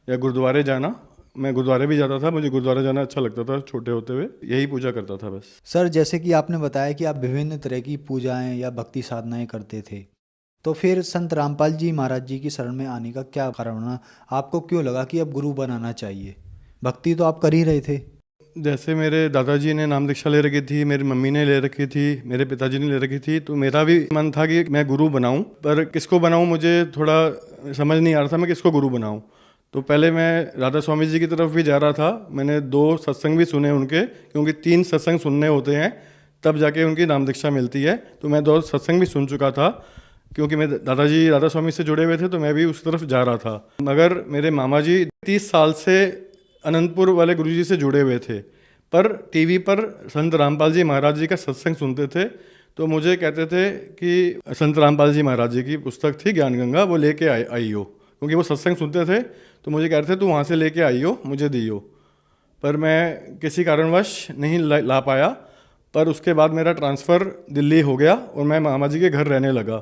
या गुरुद्वारे जाना, मैं गुरुद्वारे भी जाता था। मुझे गुरुद्वारे जाना अच्छा लगता था छोटे होते हुए, यही पूजा करता था बस। सर जैसे कि आपने बताया कि आप विभिन्न तरह की पूजाएं या भक्ति साधनाएं करते थे, तो फिर संत रामपाल जी महाराज जी की शरण में आने का क्या कारण बना? आपको क्यों लगा कि अब गुरु बनाना चाहिए? भक्ति तो आप कर ही रहे थे। जैसे मेरे दादाजी ने नाम दीक्षा ले रखी थी, मेरी मम्मी ने ले रखी थी, मेरे पिताजी ने ले रखी थी, तो मेरा भी मन था कि मैं गुरु बनाऊं। पर किसको बनाऊं मुझे थोड़ा समझ नहीं आ रहा था, मैं किसको गुरु बनाऊं। तो पहले मैं राधा स्वामी जी की तरफ भी जा रहा था। मैंने 2 सत्संग भी सुने उनके, क्योंकि 3 सत्संग सुनने होते हैं तब जाके उनकी नाम दीक्षा मिलती है। तो मैं 2 सत्संग भी सुन चुका था, क्योंकि मेरे दादाजी राधा स्वामी से जुड़े हुए थे, तो मैं भी उस तरफ जा रहा था। मगर मेरे मामा जी 30 साल से अनंतपुर वाले गुरुजी से जुड़े हुए थे, पर टीवी पर संत रामपाल जी महाराज जी का सत्संग सुनते थे। तो मुझे कहते थे कि संत रामपाल जी महाराज जी की पुस्तक थी ज्ञान गंगा, वो लेके आई हो, क्योंकि वो सत्संग सुनते थे। तो मुझे कहते थे तू वहाँ से लेके आई हो, मुझे दियो। पर मैं किसी कारणवश नहीं ला पाया। पर उसके बाद मेरा ट्रांसफ़र दिल्ली हो गया और मैं मामा जी के घर रहने लगा।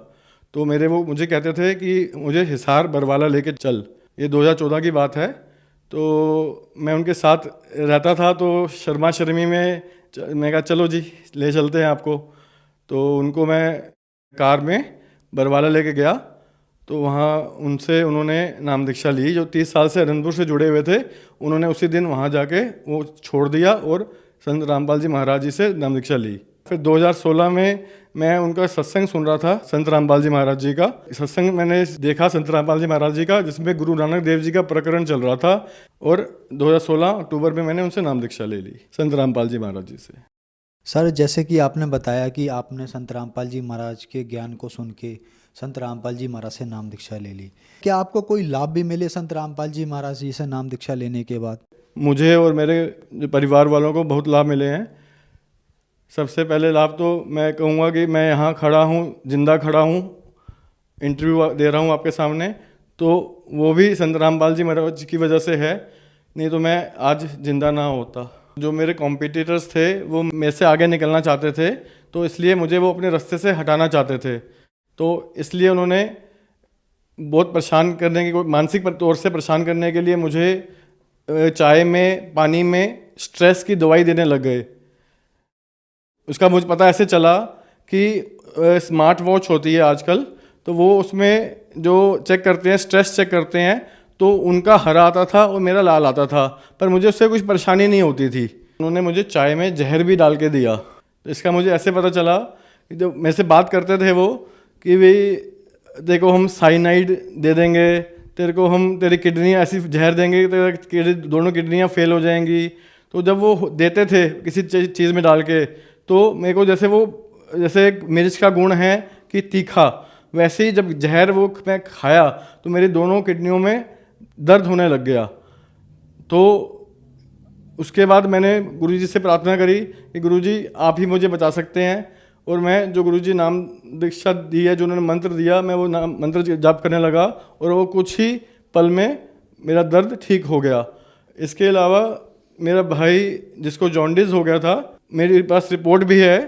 तो वो मुझे कहते थे कि मुझे हिसार बरवाला लेके चल। ये 2014 की बात है। तो मैं उनके साथ रहता था, तो शर्मा शर्मी में मैं कहा चलो जी ले चलते हैं आपको। तो उनको मैं कार में बरवाला लेके गया। तो वहाँ उन्होंने नाम दीक्षा ली। जो 30 साल से अनंतपुर से जुड़े हुए थे, उन्होंने उसी दिन वहाँ जाके वो छोड़ दिया और संत रामपाल जी महाराज जी से नाम दीक्षा ली। फिर 2016 में मैं उनका सत्संग सुन रहा था, संत रामपाल जी महाराज जी का सत्संग मैंने देखा, संत रामपाल जी महाराज जी का, जिसमें गुरु नानक देव जी का प्रकरण चल रहा था। और 2016 अक्टूबर में मैंने उनसे नाम दीक्षा ले ली, संत रामपाल जी महाराज जी से। सर, जैसे कि आपने बताया कि आपने संत रामपाल जी महाराज के ज्ञान को सुन के संत रामपाल जी महाराज से नाम दीक्षा ले ली, क्या आपको कोई लाभ भी मिले संत रामपाल जी महाराज जी से नाम दीक्षा लेने के बाद? मुझे और मेरे परिवार वालों को बहुत लाभ मिले हैं। सबसे पहले लाभ तो मैं कहूँगा कि मैं यहाँ खड़ा हूँ, जिंदा खड़ा हूँ, इंटरव्यू दे रहा हूँ आपके सामने, तो वो भी संत रामपाल जी महाराज की वजह से है, नहीं तो मैं आज जिंदा ना होता। जो मेरे कॉम्पिटिटर्स थे वो मेरे से आगे निकलना चाहते थे, तो इसलिए मुझे वो अपने रास्ते से हटाना चाहते थे, तो इसलिए उन्होंने बहुत परेशान करने की, मानसिक तौर से परेशान करने के लिए मुझे चाय में, पानी में स्ट्रेस की दवाई देने लग गए। उसका मुझे पता ऐसे चला कि स्मार्ट वॉच होती है आजकल, तो वो उसमें जो चेक करते हैं, स्ट्रेस चेक करते हैं, तो उनका हरा आता था और मेरा लाल आता था, पर मुझे उससे कुछ परेशानी नहीं होती थी। उन्होंने मुझे चाय में जहर भी डाल के दिया। तो इसका मुझे ऐसे पता चला कि जब मेरे से बात करते थे वो कि भाई देखो हम साइनाइड दे देंगे तेरे को, हम तेरी किडनियाँ ऐसी जहर देंगे तेरी दोनों किडनियाँ फेल हो जाएंगी। तो जब वो देते थे किसी चीज़ में डाल के, तो मेरे को जैसे मिर्च का गुण है कि तीखा, वैसे ही जब जहर वो मैं खाया तो मेरी दोनों किडनियों में दर्द होने लग गया। तो उसके बाद मैंने गुरुजी से प्रार्थना करी कि गुरुजी आप ही मुझे बचा सकते हैं, और मैं जो गुरुजी नाम दीक्षा दी है, जो उन्होंने मंत्र दिया, मैं वो मंत्र जाप करने लगा और वो कुछ ही पल में मेरा दर्द ठीक हो गया। इसके अलावा मेरा भाई जिसको जॉन्डिस हो गया था, मेरे पास रिपोर्ट भी है।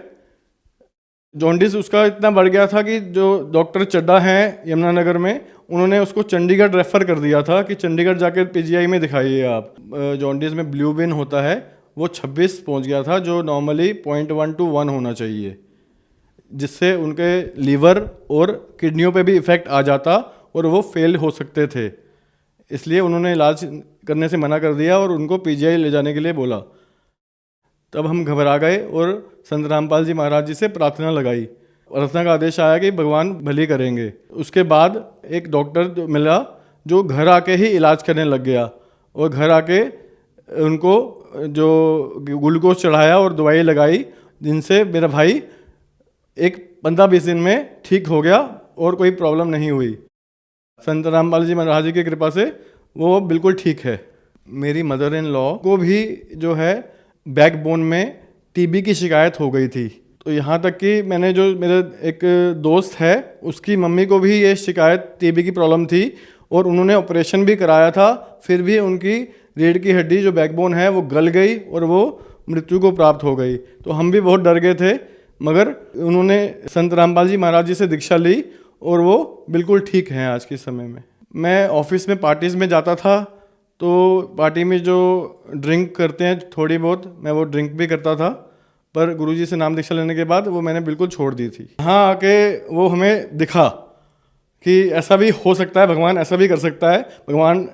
जॉन्डिस उसका इतना बढ़ गया था कि जो डॉक्टर चड्डा हैं यमुनानगर में, उन्होंने उसको चंडीगढ़ रेफ़र कर दिया था कि चंडीगढ़ जाकर पीजीआई में दिखाइए आप। जॉन्डिस में ब्लूबिन होता है, वो 26 पहुंच गया था, जो नॉर्मली 0.1 to 1 होना चाहिए, जिससे उनके लीवर और किडनियों पे भी इफ़ेक्ट आ जाता और वो फेल हो सकते थे। इसलिए उन्होंने इलाज करने से मना कर दिया और उनको पीजीआई ले जाने के लिए बोला। तब हम घबरा गए और संत रामपाल जी महाराज जी से प्रार्थना लगाई। प्रार्थना का आदेश आया कि भगवान भली करेंगे। उसके बाद एक डॉक्टर मिला जो घर आके ही इलाज करने लग गया, और घर आके उनको जो ग्लूकोज चढ़ाया और दवाई लगाई, जिनसे मेरा भाई एक 15-20 दिन में ठीक हो गया और कोई प्रॉब्लम नहीं हुई। संत रामपाल जी महाराज जी की कृपा से वो बिल्कुल ठीक है। मेरी मदर इन लॉ को भी जो है बैकबोन में टीबी की शिकायत हो गई थी, तो यहाँ तक कि मैंने जो मेरे एक दोस्त है उसकी मम्मी को भी ये शिकायत टीबी की प्रॉब्लम थी, और उन्होंने ऑपरेशन भी कराया था, फिर भी उनकी रीढ़ की हड्डी जो बैकबोन है वो गल गई और वो मृत्यु को प्राप्त हो गई। तो हम भी बहुत डर गए थे, मगर उन्होंने संत रामपाल जी महाराज जी से दीक्षा ली और वो बिल्कुल ठीक हैं आज के समय में। मैं ऑफिस में पार्टीज़ में जाता था, तो पार्टी में जो ड्रिंक करते हैं थोड़ी बहुत, मैं वो ड्रिंक भी करता था, पर गुरुजी से नाम दीक्षा लेने के बाद वो मैंने बिल्कुल छोड़ दी थी। यहाँ आके वो हमें दिखा कि ऐसा भी हो सकता है, भगवान ऐसा भी कर सकता है। भगवान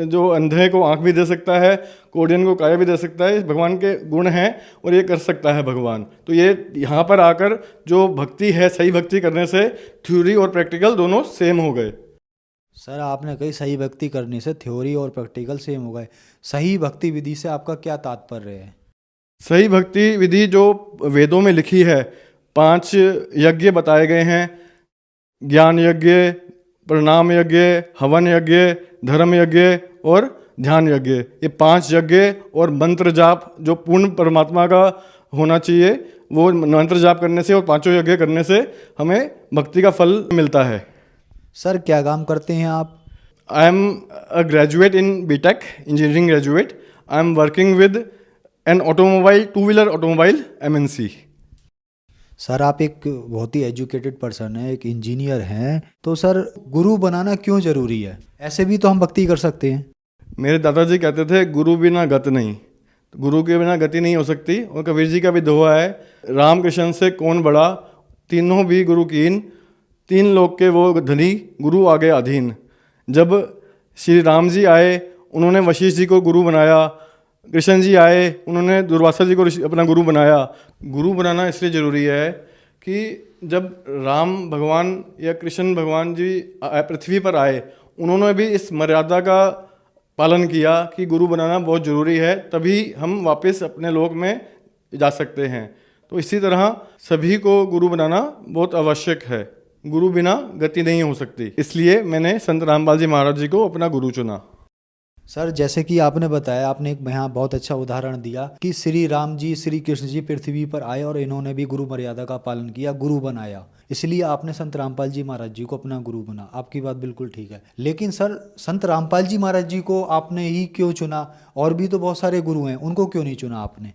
जो अंधे को आंख भी दे सकता है, कोढ़ियन को काया भी दे सकता है, भगवान के गुण हैं और ये कर सकता है भगवान। तो ये यहाँ पर आकर जो भक्ति है, सही भक्ति करने से थ्योरी और प्रैक्टिकल दोनों सेम हो गए। सर, आपने कही सही भक्ति करने से थ्योरी और प्रैक्टिकल सेम हो गए। सही भक्ति विधि से आपका क्या तात्पर्य है? सही भक्ति विधि जो वेदों में लिखी है, 5 यज्ञ बताए गए हैं, ज्ञान यज्ञ, प्रणाम यज्ञ, हवन यज्ञ, धर्म यज्ञ और ध्यान यज्ञ। ये 5 यज्ञ और मंत्र जाप जो पूर्ण परमात्मा का होना चाहिए, वो मंत्र जाप करने से और 5 यज्ञ करने से हमें भक्ति का फल मिलता है। सर, क्या काम करते हैं आप? I am a graduate in BTech, engineering graduate. I am working with an automobile, 2-व्हीलर ऑटोमोबाइल MNC। सर, आप एक बहुत ही एजुकेटेड पर्सन है, एक इंजीनियर हैं, तो सर गुरु बनाना क्यों ज़रूरी है? ऐसे भी तो हम भक्ति कर सकते हैं। मेरे दादाजी कहते थे गुरु बिना गति नहीं, तो गुरु के बिना गति नहीं हो सकती। और कबीर जी का भी दोहा है, रामकृष्ण से कौन बड़ा, तीनों भी गुरु कीन, 3 लोक के वो धनी, गुरु आगे अधीन। जब श्री राम जी आए, उन्होंने वशिष्ठ जी को गुरु बनाया, कृष्ण जी आए, उन्होंने दुर्वासा जी को अपना गुरु बनाया। गुरु बनाना इसलिए ज़रूरी है कि जब राम भगवान या कृष्ण भगवान जी पृथ्वी पर आए, उन्होंने भी इस मर्यादा का पालन किया कि गुरु बनाना बहुत ज़रूरी है, तभी हम वापस अपने लोक में जा सकते हैं। तो इसी तरह सभी को गुरु बनाना बहुत आवश्यक है। गुरु बिना गति नहीं हो सकती, इसलिए मैंने संत रामपाल जी महाराज जी को अपना गुरु चुना। सर, जैसे कि आपने बताया, आपने एक यहाँ बहुत अच्छा उदाहरण दिया कि श्री राम जी, श्री कृष्ण जी पृथ्वी पर आए और इन्होंने भी गुरु मर्यादा का पालन किया, गुरु बनाया, इसलिए आपने संत रामपाल जी महाराज जी को अपना गुरु बना। आपकी बात बिल्कुल ठीक है, लेकिन सर संत रामपाल जी महाराज जी को आपने ही क्यों चुना? और भी तो बहुत सारे गुरु हैं, उनको क्यों नहीं चुना आपने?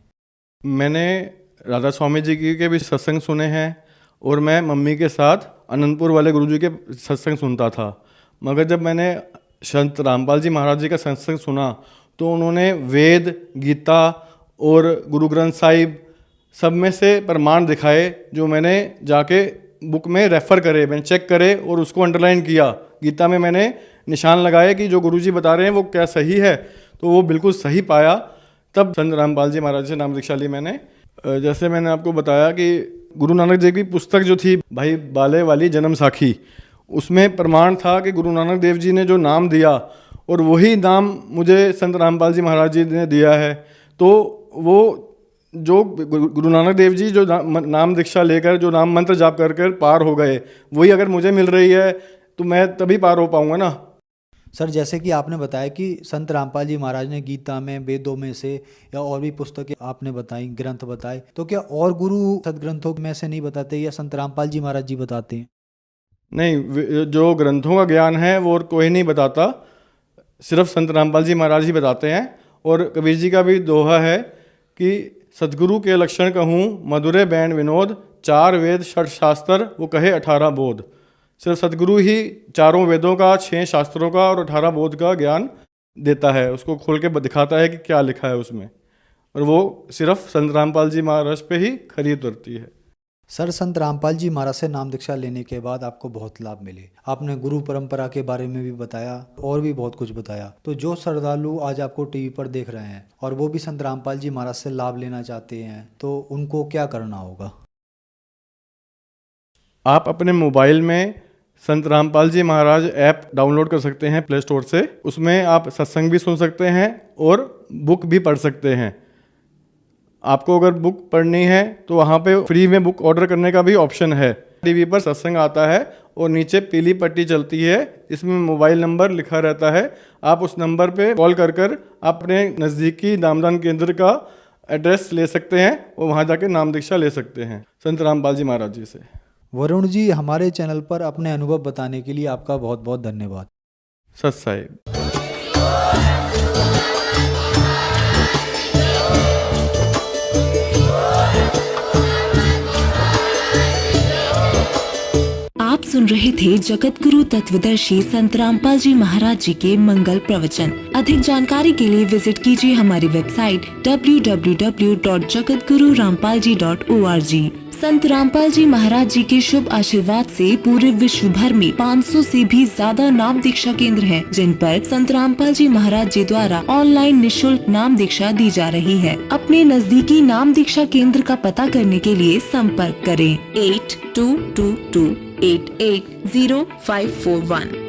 मैंने राधा स्वामी जी के भी सत्संग सुने हैं और मैं मम्मी के साथ अनंतपुर वाले गुरु जी के सत्संग सुनता था, मगर जब मैंने संत रामपाल जी महाराज जी का सत्संग सुना तो उन्होंने वेद, गीता और गुरु ग्रंथ साहिब सब में से प्रमाण दिखाए, जो मैंने जाके बुक में रेफ़र करे, मैंने चेक करे और उसको अंडरलाइन किया। गीता में मैंने निशान लगाए कि जो गुरुजी बता रहे हैं वो क्या सही है, तो वो बिल्कुल सही पाया। तब संत रामपाल जी महाराज से नाम दीक्षा ली मैंने। जैसे मैंने आपको बताया कि गुरु नानक देव की पुस्तक जो थी भाई बाले वाली जन्म साखी, उसमें प्रमाण था कि गुरु नानक देव जी ने जो नाम दिया और वही नाम मुझे संत रामपाल जी महाराज जी ने दिया है। तो वो जो गुरु नानक देव जी जो नाम दीक्षा लेकर जो नाम मंत्र जाप कर कर पार हो गए, वही अगर मुझे मिल रही है तो मैं तभी पार हो पाऊंगा ना। सर, जैसे कि आपने बताया कि संत रामपाल जी महाराज ने गीता में, वेदों में से या और भी पुस्तकें आपने बताई, ग्रंथ बताए, तो क्या और गुरु सदग्रंथों में से नहीं बताते या संत रामपाल जी महाराज जी बताते हैं? नहीं, जो ग्रंथों का ज्ञान है वो और कोई नहीं बताता, सिर्फ संत रामपाल जी महाराज ही बताते हैं। और कबीर जी का भी दोहा है कि सदगुरु के लक्षण कहूँ मधुरे बैन विनोद, 4 वेद 6 शास्त्र वो कहे 18 बोध। सिर्फ सदगुरु ही चारों वेदों का, 6 शास्त्रों का और 18 बोध का ज्ञान देता है, उसको खोल के दिखाता है कि क्या लिखा है उसमें, और वो सिर्फ संत रामपाल जी महाराज पे ही खरी उतरती है। सर, संत रामपाल जी महाराज से नाम दीक्षा लेने के बाद आपको बहुत लाभ मिले। आपने गुरु परंपरा के बारे में भी बताया और भी बहुत कुछ बताया। तो जो श्रद्धालु आज आपको टीवी पर देख रहे हैं और वो भी संत रामपाल जी महाराज से लाभ लेना चाहते हैं, तो उनको क्या करना होगा? आप अपने मोबाइल में संत रामपाल जी महाराज ऐप डाउनलोड कर सकते हैं प्ले स्टोर से। उसमें आप सत्संग भी सुन सकते हैं और बुक भी पढ़ सकते हैं। आपको अगर बुक पढ़नी है तो वहाँ पे फ्री में बुक ऑर्डर करने का भी ऑप्शन है। टीवी पर सत्संग आता है और नीचे पीली पट्टी चलती है, इसमें मोबाइल नंबर लिखा रहता है। आप उस नंबर पे कॉल कर कर अपने नज़दीकी नामदान केंद्र का एड्रेस ले सकते हैं और वहाँ जाके नाम दीक्षा ले सकते हैं संत रामपाल जी महाराज जी से। वरुण जी, हमारे चैनल पर अपने अनुभव बताने के लिए आपका बहुत बहुत धन्यवाद। सत साहिब। आप सुन रहे थे जगत गुरु तत्वदर्शी संत रामपाल जी महाराज जी के मंगल प्रवचन। अधिक जानकारी के लिए विजिट कीजिए हमारी वेबसाइट www.jagatgururampalji.org। संत रामपाल जी महाराज जी के शुभ आशीर्वाद से पूरे विश्व भर में 500 से भी ज्यादा नाम दीक्षा केंद्र हैं, जिन पर संत रामपाल जी महाराज जी द्वारा ऑनलाइन निशुल्क नाम दीक्षा दी जा रही है। अपने नजदीकी नाम दीक्षा केंद्र का पता करने के लिए संपर्क करें 8222880541।